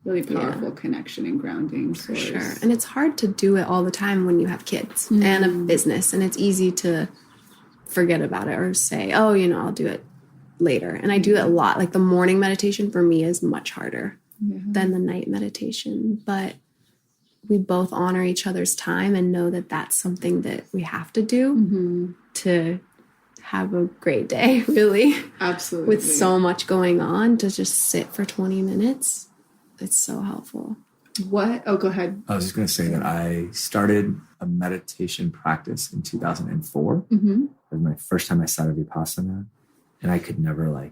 Really powerful connection and grounding. For sure. And it's hard to do it all the time when you have kids and a business. And it's easy to forget about it or say, oh, I'll do it later. And I do it a lot. Like the morning meditation for me is much harder than the night meditation. But we both honor each other's time and know that that's something that we have to do to have a great day, really. Absolutely. With so much going on, to just sit for 20 minutes. It's so helpful. What? Oh, go ahead. I was just going to say that I started a meditation practice in 2004. It was my first time I started Vipassana. And I could never,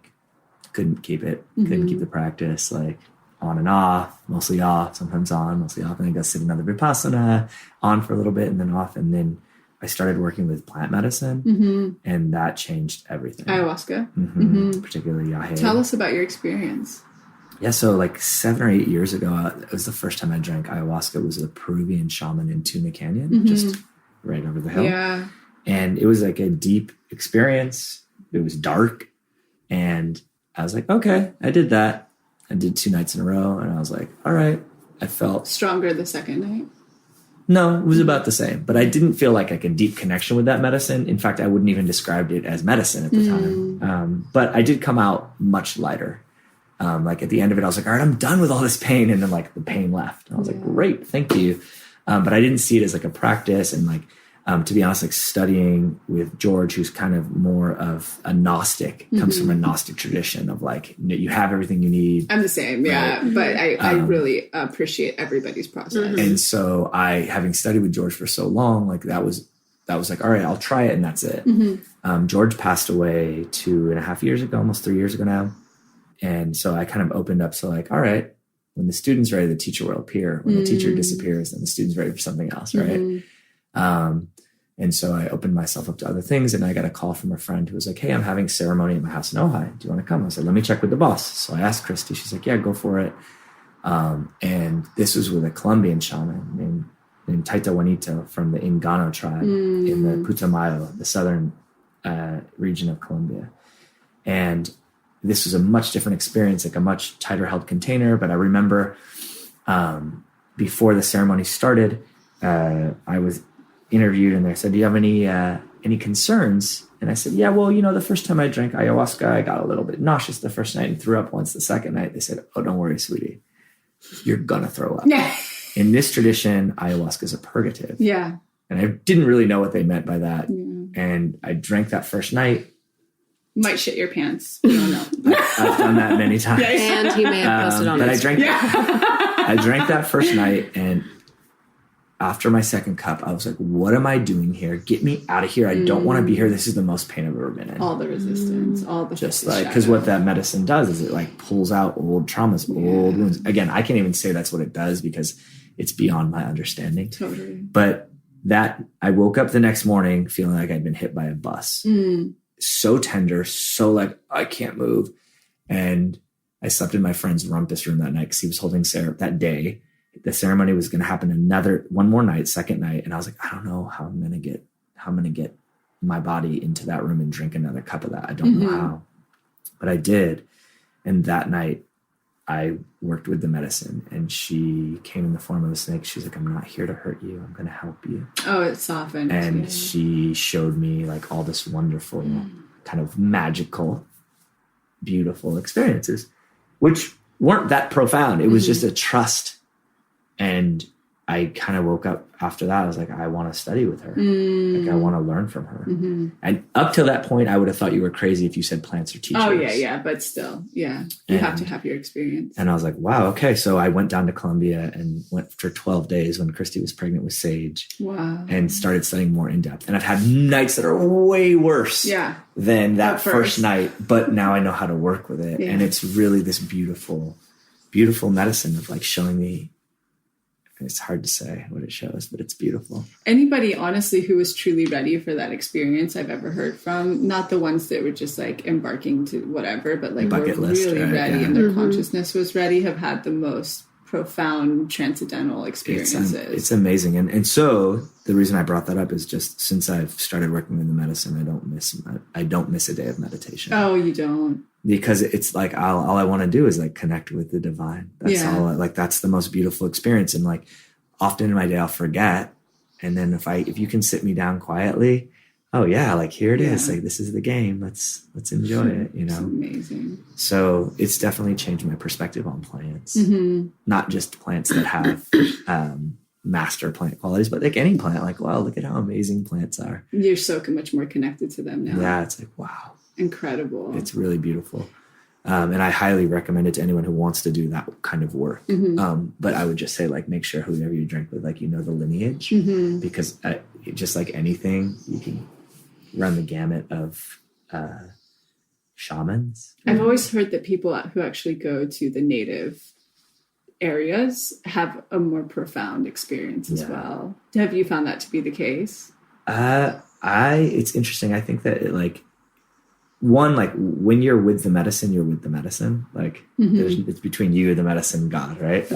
couldn't keep it. Couldn't keep the practice, on and off, mostly off, sometimes on, mostly off. And I got to sit another Vipassana, on for a little bit and then off. And then I started working with plant medicine. And that changed everything. Ayahuasca. Particularly yahe. Tell us about your experience. Yeah, so 7 or 8 years ago, it was the first time I drank ayahuasca. It was a Peruvian shaman in Tuna Canyon, just right over the hill. Yeah. And it was a deep experience. It was dark. And I was like, okay, I did that. I did 2 nights in a row. And I was like, all right. I felt stronger the second night. No, it was about the same. But I didn't feel like a deep connection with that medicine. In fact, I wouldn't even describe it as medicine at the time. But I did come out much lighter. At the end of it, I was like, all right, I'm done with all this pain. And then the pain left. And I was like, great, thank you. But I didn't see it as a practice. And to be honest, studying with George, who's kind of more of a Gnostic, comes from a Gnostic tradition of you have everything you need. I'm the same. Yeah. Right? But I really appreciate everybody's process. And so having studied with George for so long, that was all right, I'll try it. And that's it. George passed away 2.5 years ago, almost 3 years ago now. And so I kind of opened up. So all right, when the student's ready, the teacher will appear. When the teacher disappears, then the student's ready for something else. Right. And so I opened myself up to other things. And I got a call from a friend who was like, hey, I'm having ceremony at my house in Ojai. Do you want to come? I said, let me check with the boss. So I asked Christy. She's like, yeah, go for it. And this was with a Colombian shaman named Taita Juanito from the Ingano tribe in the Putumayo, the southern region of Colombia. And this was a much different experience, a much tighter held container. But I remember before the ceremony started, I was interviewed and they said, do you have any concerns? And I said, yeah, well, the first time I drank ayahuasca, I got a little bit nauseous the first night and threw up once the second night. They said, oh, don't worry, sweetie. You're going to throw up. In this tradition, ayahuasca is a purgative. Yeah. And I didn't really know what they meant by that. Yeah. And I drank that first night. Might shit your pants. I don't know. I've done that many times. And he may have posted on it. I drank that first night, and after my second cup, I was like, what am I doing here? Get me out of here. I don't want to be here. This is the most pain I've ever been in. All the resistance, all the just because what that medicine does is it pulls out old traumas, old wounds. Again, I can't even say that's what it does because it's beyond my understanding. Totally. But I woke up the next morning feeling like I'd been hit by a bus. So tender, so I can't move. And I slept in my friend's rumpus room that night because he was holding that day. The ceremony was going to happen one more night, second night. And I was like, I don't know how I'm going to get my body into that room and drink another cup of that. I don't know how, but I did. And that night I worked with the medicine and she came in the form of a snake. She's like, I'm not here to hurt you. I'm going to help you. Oh, it softened. And she showed me all this wonderful, kind of magical, beautiful experiences, which weren't that profound. It was just a trust. And I kind of woke up after that. I was like, I want to study with her. I want to learn from her. And up till that point, I would have thought you were crazy if you said plants are teachers. Oh, yeah. But still, yeah. You have to have your experience. And I was like, wow, okay. So I went down to Colombia and went for 12 days when Christy was pregnant with Sage. Wow. And started studying more in depth. And I've had nights that are way worse than that first night. But now I know how to work with it. Yeah. And it's really this beautiful, beautiful medicine of showing me it's hard to say what it shows, but it's beautiful. Anybody, honestly, who was truly ready for that experience I've ever heard from, not the ones that were just like embarking to whatever, but like Bucket were list, really right? ready Yeah. and their consciousness was ready, have had the most profound transcendental experiences. It's amazing. And so the reason I brought that up is just since I've started working in the medicine, I don't miss a day of meditation. Oh, you don't? Because it's like all I want to do is like connect with the divine. That's all. That's the most beautiful experience. And like often in my day I'll forget, and then if you can sit me down quietly, oh yeah, like here it is. Like this is the game. Let's enjoy it. You know, it's amazing. So it's definitely changed my perspective on plants. Not just plants that have master plant qualities, but like any plant. Like wow, look at how amazing plants are. You're so much more connected to them now. Yeah, it's like wow. Incredible. It's really beautiful. And I highly recommend it to anyone who wants to do that kind of work. But I would just say, like, make sure whoever you drink with, like, you know the lineage. Because just like anything, you can run the gamut of shamans. I've always heard that people who actually go to the native areas have a more profound experience as well. Have you found that to be the case? It's interesting. I think that like when you're with the medicine, you're with the medicine. Like it's between you, the medicine, God, right?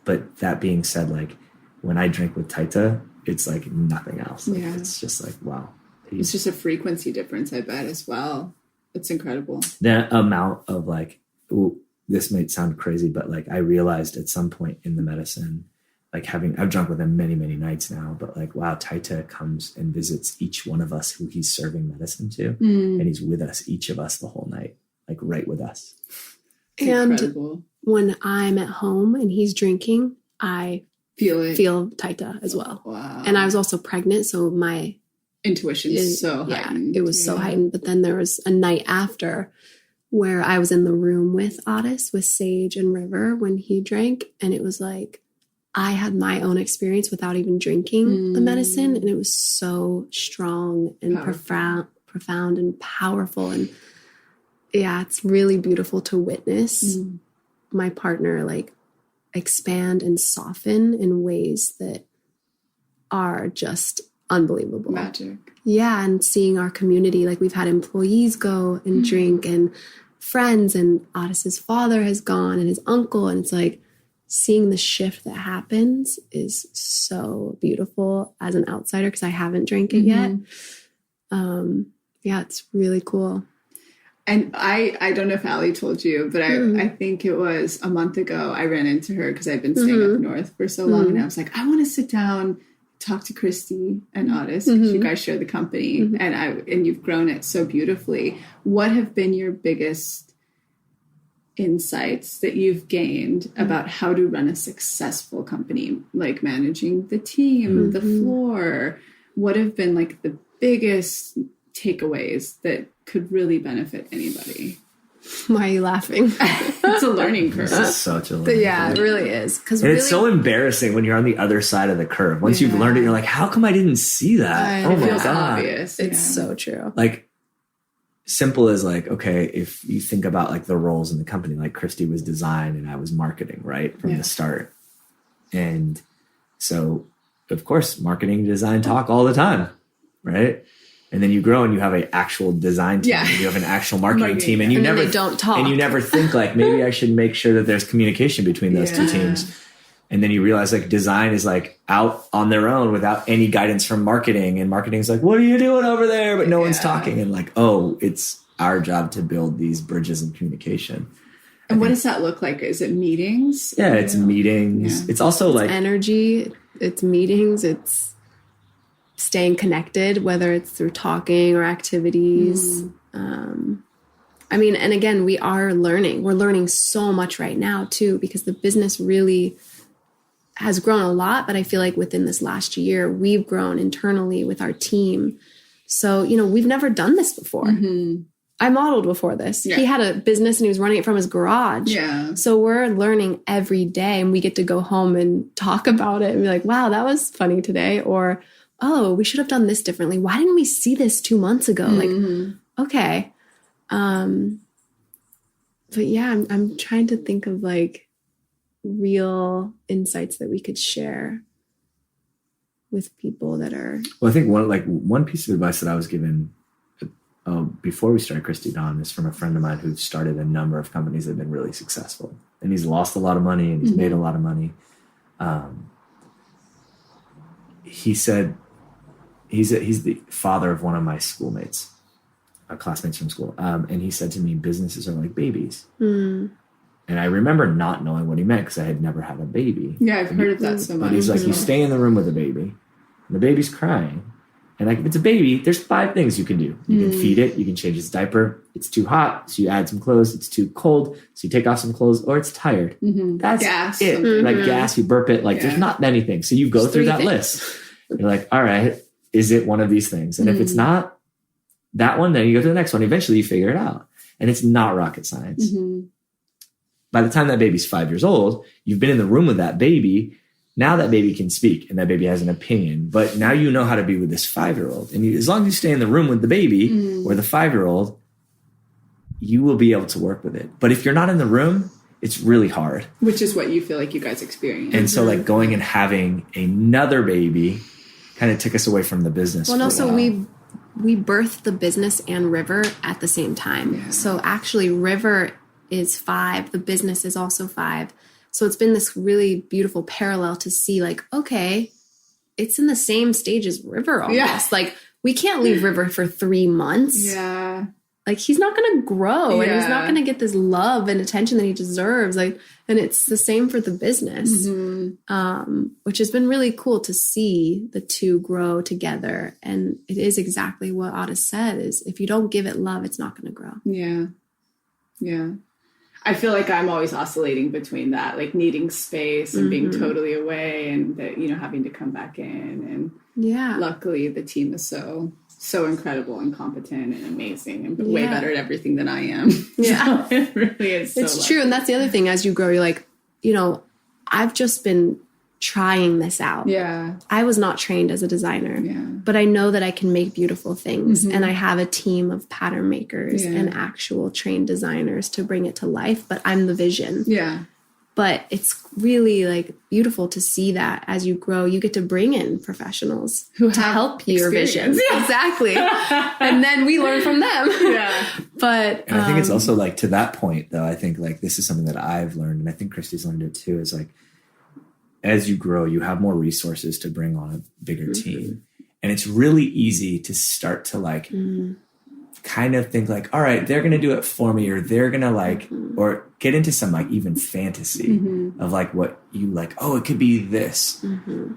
But that being said, like when I drink with Taita, it's like nothing else. Like, it's just like, wow. It's just a frequency difference, I bet, as well. It's incredible. The amount of like, ooh, this might sound crazy, but like I realized at some point in the medicine, like I've drunk with him many, many nights now, but like, wow, Taita comes and visits each one of us who he's serving medicine to. And he's with us, each of us the whole night, like right with us. And incredible. When I'm at home and he's drinking, I feel Taita as well. Wow. And I was also pregnant, so my intuition is so heightened. It was so heightened. But then there was a night after where I was in the room with Aras, with Sage and River when he drank, and it was like I had my own experience without even drinking the medicine, and it was so strong and profound and powerful. And yeah, it's really beautiful to witness my partner like expand and soften in ways that are just unbelievable. Magic. Yeah, and seeing our community, like we've had employees go and drink and friends, and Aras's father has gone and his uncle, and it's like seeing the shift that happens is so beautiful as an outsider because I haven't drank it yet. Yeah, it's really cool. And I don't know if Allie told you, but I think it was a month ago I ran into her because I'd been staying up north for so long, and I was like, I want to sit down, talk to Christy and Aras because you guys share the company, and you've grown it so beautifully. What have been your biggest insights that you've gained about how to run a successful company, like managing the team, the floor? What have been like the biggest takeaways that could really benefit anybody? Why are you laughing? It's a learning curve. This is such a learning Yeah, curve. it really is. And it's so embarrassing when you're on the other side of the curve. Once you've learned it, you're like, how come I didn't see that? It Oh my feels God. obvious. It's so true. Like simple as like, okay, if you think about like the roles in the company, like Christy was design and I was marketing, right? From the start. And so of course, marketing and design talk all the time, right? And then you grow and you have an actual design team, and you have an actual marketing team, and you And then never they don't talk. and you never think like maybe I should make sure that there's communication between those two teams. And then you realize like design is like out on their own without any guidance from marketing, and marketing's like, what are you doing over there? But no one's talking, and like, oh, it's our job to build these bridges of communication. And what does that look like? Is it meetings? Yeah, it's meetings. Yeah. It's also like Energy, it's meetings, it's staying connected, whether it's through talking or activities. I mean, and again, we are learning. We're learning so much right now too, because the business really has grown a lot. But I feel like within this last year, we've grown internally with our team. So, you know, we've never done this before. I modeled before this. He had a business and he was running it from his garage. Yeah. So we're learning every day, and we get to go home and talk about it and be like, wow, that was funny today. Or, oh, we should have done this differently. Why didn't we see this 2 months ago? Like, okay. But yeah, I'm trying to think of like real insights that we could share with people that are. Well, I think one piece of advice that I was given before we started Christy Dawn is from a friend of mine who started a number of companies that have been really successful, and he's lost a lot of money and he's made a lot of money. He said he's the father of one of my schoolmates, classmates from school, and he said to me, "Businesses are like babies." And I remember not knowing what he meant because I had never had a baby. Yeah, I've heard of that so much. But he's like, you stay in the room with a baby, and the baby's crying. And like, if it's a baby, there's 5 things you can do. You can feed it. You can change its diaper. It's too hot, so you add some clothes. It's too cold, so you take off some clothes. Or it's tired. That's gas, it. Like gas, you burp it. Like there's not many things. So you go through that list. You're like, all right, is it one of these things? And if it's not that one, then you go to the next one. Eventually you figure it out. And it's not rocket science. By the time that baby's 5 years old, you've been in the room with that baby. Now that baby can speak and that baby has an opinion, but now you know how to be with this 5-year-old. And as long as you stay in the room with the baby or the 5-year-old, you will be able to work with it. But if you're not in the room, it's really hard. Which is what you feel like you guys experience. And so like going and having another baby kind of took us away from the business. Well, no, so we birthed the business and River at the same time. Yeah. So actually River is 5. The business is also 5. So it's been this really beautiful parallel to see like, okay, it's in the same stage as River almost. Yeah. Like we can't leave River for 3 months. Yeah. Like he's not going to grow and he's not going to get this love and attention that he deserves. Like, and it's the same for the business, which has been really cool to see the two grow together. And it is exactly what Aras said is if you don't give it love, it's not going to grow. Yeah. Yeah. I feel like I'm always oscillating between that, like needing space and being totally away and, having to come back in. And luckily the team is so incredible and competent and amazing and way better at everything than I am. Yeah. So it really is. It's true. And that's the other thing. As you grow, you're like, I've just been trying this out. Yeah. I was not trained as a designer, but I know that I can make beautiful things. And I have a team of pattern makers and actual trained designers to bring it to life, but I'm the vision. Yeah. But it's really like beautiful to see that as you grow, you get to bring in professionals who help your vision. Exactly. And then we learn from them. Yeah. But and I think it's also like to that point though, I think like this is something that I've learned and I think Christy's learned it too, is like, as you grow, you have more resources to bring on a bigger team. And it's really easy to start to like kind of think like, all right, they're going to do it for me, or they're going to like, or get into some like even fantasy of like what you like, oh, it could be this.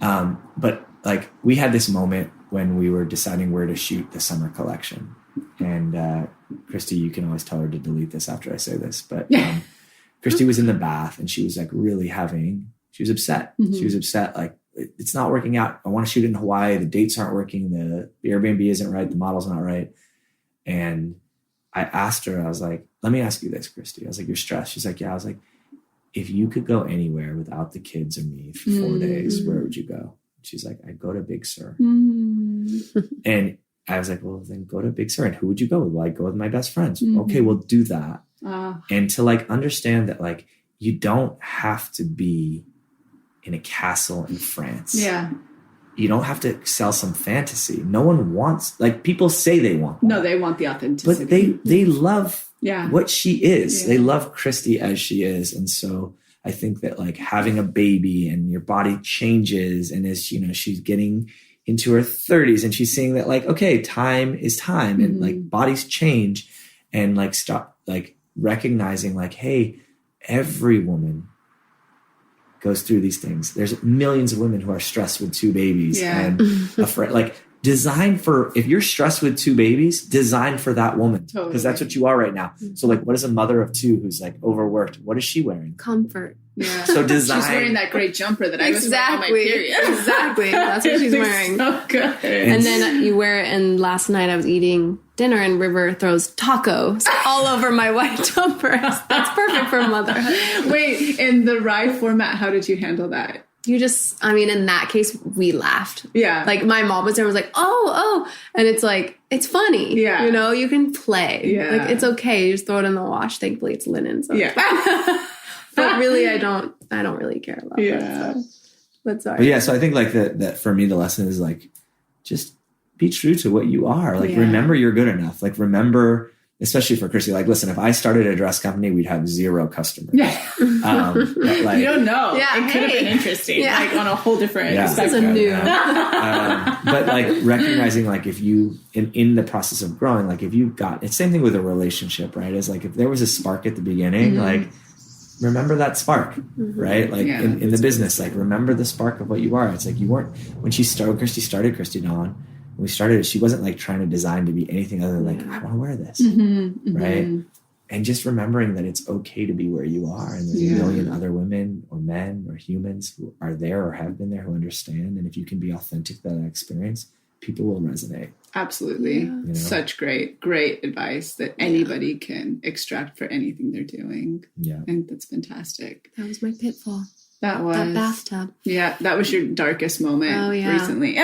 But like we had this moment when we were deciding where to shoot the summer collection. And Christy, you can always tell her to delete this after I say this, but Christy was in the bath and she was like really she was upset. She was upset. Like, it's not working out. I want to shoot it in Hawaii. The dates aren't working. The Airbnb isn't right. The model's not right. And I asked her, I was like, let me ask you this, Christy. I was like, you're stressed. She's like, yeah. I was like, if you could go anywhere without the kids or me for 4 days, where would you go? She's like, I'd go to Big Sur. And I was like, well, then go to Big Sur. And who would you go with? Well, I'd go with my best friends. Okay, we'll do that. And to like understand that like, you don't have to be in a castle in France. Yeah. You don't have to sell some fantasy. No one wants, like people say they want that. No, they want the authenticity. But they love what she is. Yeah. They love Christy as she is. And so I think that like having a baby and your body changes, and as she's getting into her 30s and she's seeing that like, okay, time is time and like bodies change, and like stop like recognizing like, hey, every woman goes through these things. There's millions of women who are stressed with 2 babies and a friend. Like design for, if you're stressed with 2 babies, design for that woman because that's what you are right now. So like, what is a mother of 2 who's like overworked? What is she wearing? Comfort. Yeah. So design. She's wearing that great jumper that I was wearing on my period. Exactly. That's what she's wearing. So good. And then you wear it. And last night I was eating dinner and River throws tacos all over my white jumper. That's perfect for motherhood. Wait, in the rye format, how did you handle that? You just, in that case, we laughed. Yeah. Like my mom was there and was like, oh. And it's like, it's funny. Yeah. You can play. Yeah. Like it's okay. You just throw it in the wash. Thankfully it's linen. So yeah. But really, I don't really care about that. But sorry. But yeah, so I think like that for me, the lesson is like, just be true to what you are. Like, remember you're good enough. Like, remember, especially for Christy, like, listen, if I started a dress company, we'd have 0 customers. Yeah. But like, You don't know. Yeah, It could have been interesting, like on a whole different This is a spectrum. new. but like recognizing like if you in the process of growing, like if you got, it's same thing with a relationship, right? Is like if there was a spark at the beginning, like remember that spark, right? Like in the business, like remember the spark of what you are. It's like you weren't, when Christy started Christy Dawn, when we started, she wasn't like trying to design to be anything other than like, I want to wear this, right? And just remembering that it's okay to be where you are. And there's a million other women or men or humans who are there or have been there who understand. And if you can be authentic to that experience, people will resonate. Absolutely. You know? Such great advice that anybody can extract for anything they're doing. Yeah. And that's fantastic. That was my pitfall. That was. That bathtub. Yeah, that was your darkest moment recently.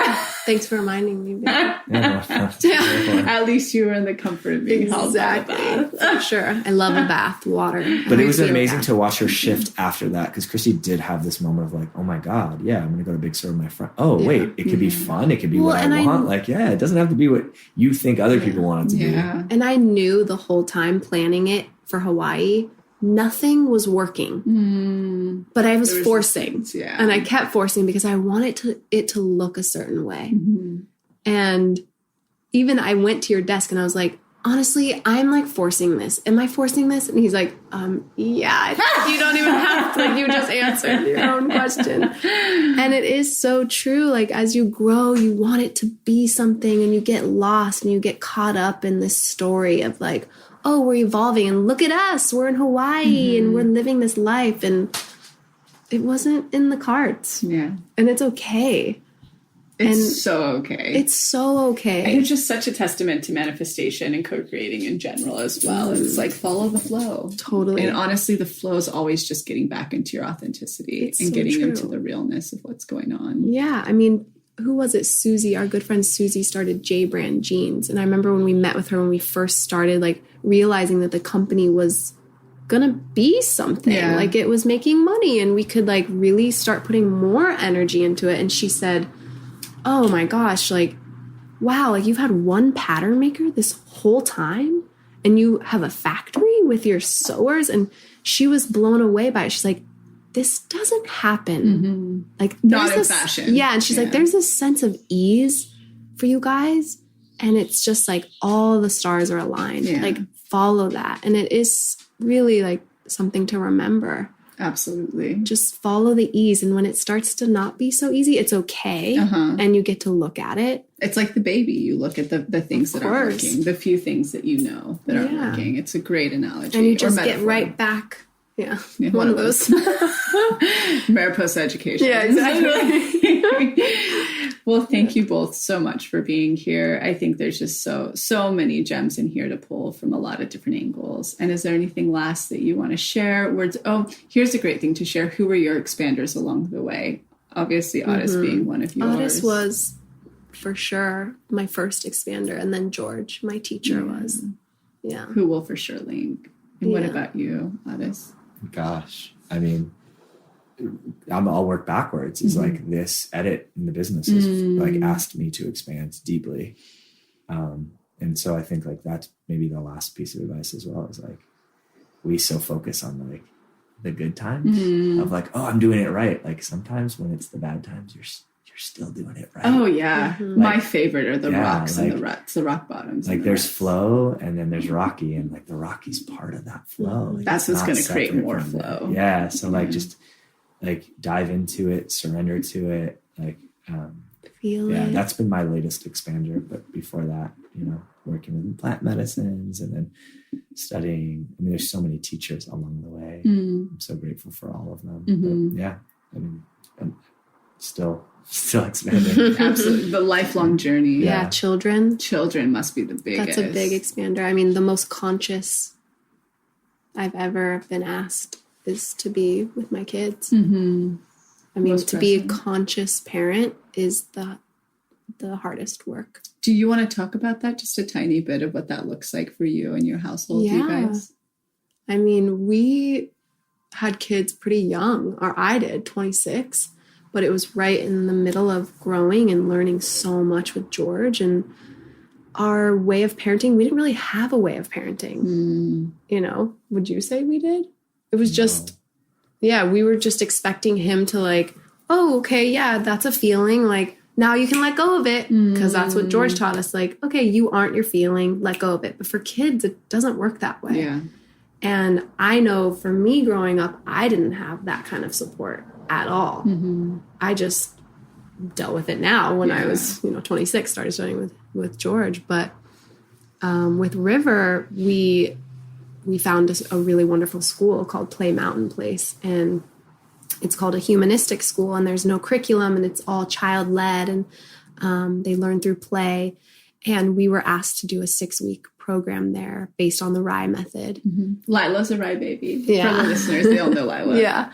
Thanks for reminding me. Babe. At least you were in the comfort of being held by the bath. For sure. I love a bath, water. But it was amazing to watch her shift after that, because Christy did have this moment of like, oh my God, yeah, I'm going to go to Big Sur with my friend. Oh, wait, it could be fun. It could be what I want. Like, yeah, it doesn't have to be what you think other people want it to be. And I knew the whole time planning it for Hawaii, nothing was working, but I was forcing, and I kept forcing because I wanted it to look a certain way. And even I went to your desk and I was like, honestly, I'm like forcing this. Am I forcing this? And he's like, yeah, you don't even have to, like, you just answered your own question. And it is so true. Like, as you grow, you want it to be something, and you get lost and you get caught up in this story of like, oh, we're evolving and look at us. We're in Hawaii and we're living this life. And it wasn't in the cards. Yeah. And it's okay. It's so okay. It's so okay. And it's just such a testament to manifestation and co-creating in general as well. It's like follow the flow. Totally. And honestly, the flow is always just getting back into your authenticity and getting into the realness of what's going on. Yeah. I mean, who was it? Susie, our good friend Susie, started J Brand Jeans. And I remember when we met with her, when we first started, like realizing that the company was gonna be something, like it was making money and we could like really start putting more energy into it. And she said, oh my gosh, like, wow, like you've had one pattern maker this whole time and you have a factory with your sewers. And she was blown away by it. She's like, this doesn't happen. Like, not in fashion. Yeah. And she's like, there's this sense of ease for you guys. And it's just like all the stars are aligned. Like, follow that. And it is really like something to remember. Absolutely. Just follow the ease. And when it starts to not be so easy, it's okay. And you get to look at it. It's like the baby. You look at the things that are working, the few things that you know that are working. It's a great analogy. And you just get right back. Yeah. One of those. Mariposa education. Yeah, exactly. Well, thank you both so much for being here. I think there's just so many gems in here to pull from a lot of different angles. And is there anything last that you want to share? Here's a great thing to share. Who were your expanders along the way? Obviously, Aras being one of yours. Aras was for sure my first expander. And then George, my teacher, was. Yeah. Who will for sure link. And what about you, Aras? Gosh, I mean, I'll work backwards. Is like this edit in the business has like asked me to expand deeply. And so I think like that's maybe the last piece of advice as well, is like, we so focus on like the good times of like, oh, I'm doing it right. Like sometimes when it's the bad times, you're still doing it right. Oh yeah. My favorite are the rocks and the ruts, the rock bottoms. Like there's flow and then there's rocky, and like the rocky's part of that flow. Like, that's what's going to create more flow. Yeah. So like just like dive into it, surrender to it. Like, feel it. That's been my latest expander. But before that, working with plant medicines and then studying. I mean, there's so many teachers along the way. I'm so grateful for all of them. But yeah, I mean, I'm still expanding. Absolutely. The lifelong journey. Yeah. Children must be the biggest. That's a big expander. I mean, the most conscious I've ever been asked is to be with my kids. I mean, to be a conscious parent is the hardest work. Do you want to talk about that? Just a tiny bit of what that looks like for you and your household, you guys? I mean, we had kids pretty young, or I did, 26. But it was right in the middle of growing and learning so much with George. And our way of parenting, we didn't really have a way of parenting. You know, would you say we did? It was just, we were just expecting him to like, oh, okay, yeah, that's a feeling. Like, now you can let go of it, because that's what George taught us. Like, okay, you aren't your feeling, let go of it. But for kids, it doesn't work that way. Yeah. And I know for me growing up, I didn't have that kind of support at all. I just dealt with it now when I was, 26, started studying with George. But with River, we found a really wonderful school called Play Mountain Place. And it's called a humanistic school, and there's no curriculum, and it's all child-led, and they learn through play. And we were asked to do a 6-week program there based on the RIE method. Lila's a RIE baby. For the listeners, they all know Lila. Yeah.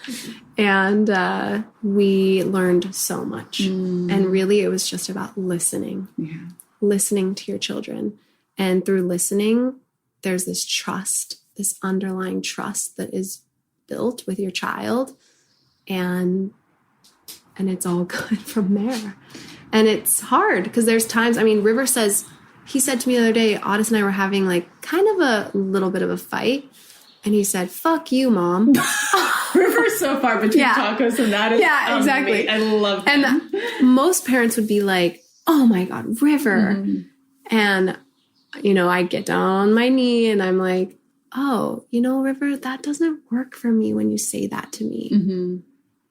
And we learned so much. And really, it was just about listening. Listening to your children. And through listening, there's this trust, this underlying trust that is built with your child. And it's all good from there. And it's hard because there's times, River says, he said to me the other day, Aras and I were having like kind of a little bit of a fight. And he said, "Fuck you, Mom." River's so far between tacos, and that is exactly. I love that. And most parents would be like, "Oh my God, River." And, I get down on my knee and I'm like, "Oh, River, that doesn't work for me when you say that to me."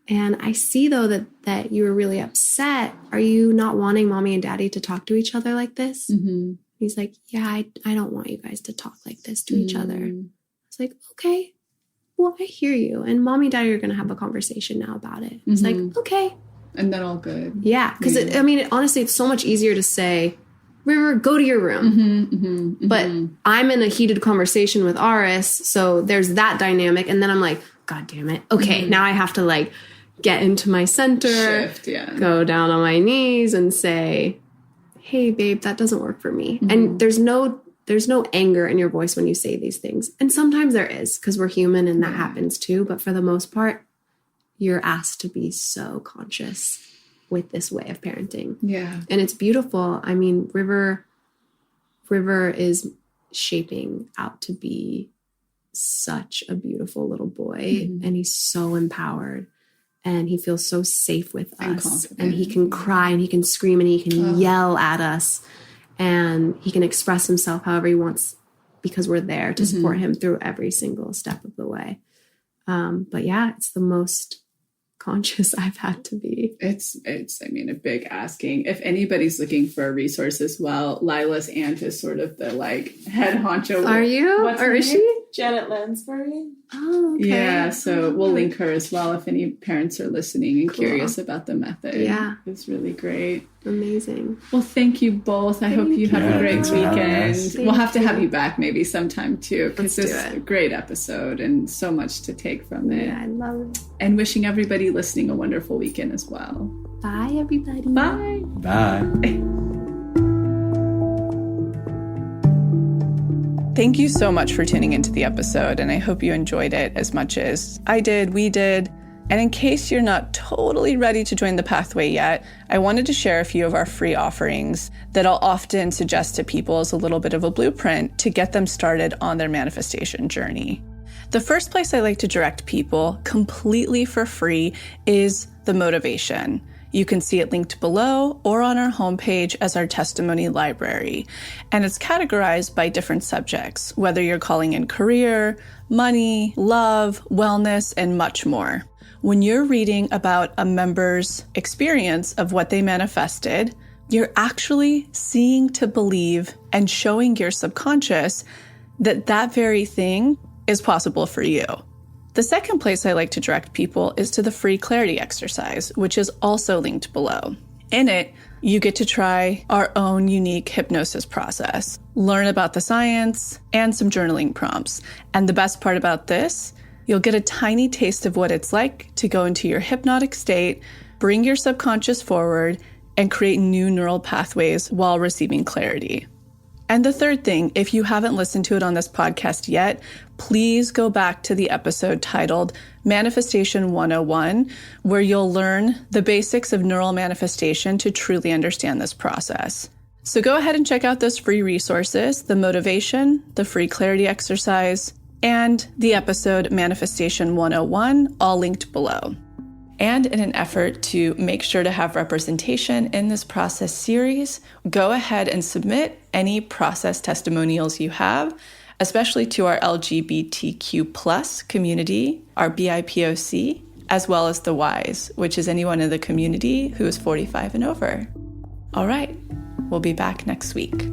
And I see, though, that you were really upset. Are you not wanting Mommy and Daddy to talk to each other like this? He's like, "Yeah, I don't want you guys to talk like this to each other." It's like, okay, well, I hear you. And Mommy and Daddy are going to have a conversation now about it. It's like, okay. And then all good. Yeah, because, honestly, it's so much easier to say, "River, go to your room." But I'm in a heated conversation with Aras, so there's that dynamic. And then I'm like, God damn it. Okay, now I have to, like, get into my center, go down on my knees and say, "Hey, babe, that doesn't work for me." And there's no anger in your voice when you say these things. And sometimes there is, because we're human and that happens too. But for the most part, you're asked to be so conscious with this way of parenting. Yeah. And it's beautiful. River is shaping out to be such a beautiful little boy. And he's so empowered. And he feels so safe with us. And he can cry and he can scream and he can yell at us. And he can express himself however he wants, because we're there to support him through every single step of the way. But yeah, it's the most conscious I've had to be. It's a big asking. If anybody's looking for a resource as well, Lila's aunt is sort of the head honcho. Are you? Or is she? Janet Lansbury. Oh, okay. Yeah, so we'll link her as well if any parents are listening and curious about the method. Yeah. It's really great. Amazing. Well, thank you both. I hope you have a great weekend. We'll have to have you back maybe sometime too, because it's a great episode and so much to take from it. Yeah, I love it. And wishing everybody listening a wonderful weekend as well. Bye, everybody. Bye. Bye. Thank you so much for tuning into the episode, and I hope you enjoyed it as much as I did, we did. And in case you're not totally ready to join the pathway yet, I wanted to share a few of our free offerings that I'll often suggest to people as a little bit of a blueprint to get them started on their manifestation journey. The first place I like to direct people completely for free is the motivation. You can see it linked below or on our homepage as our testimony library. And it's categorized by different subjects, whether you're calling in career, money, love, wellness, and much more. When you're reading about a member's experience of what they manifested, you're actually seeing to believe and showing your subconscious that that very thing is possible for you. The second place I like to direct people is to the free clarity exercise, which is also linked below. In it, you get to try our own unique hypnosis process, learn about the science, and some journaling prompts. And the best part about this, you'll get a tiny taste of what it's like to go into your hypnotic state, bring your subconscious forward, and create new neural pathways while receiving clarity. And the third thing, if you haven't listened to it on this podcast yet, please go back to the episode titled Manifestation 101, where you'll learn the basics of neural manifestation to truly understand this process. So go ahead and check out those free resources, the motivation, the free clarity exercise, and the episode Manifestation 101, all linked below. And in an effort to make sure to have representation in this process series, go ahead and submit any process testimonials you have, especially to our LGBTQ plus community, our BIPOC, as well as the Ys, which is anyone in the community who is 45 and over. All right, we'll be back next week.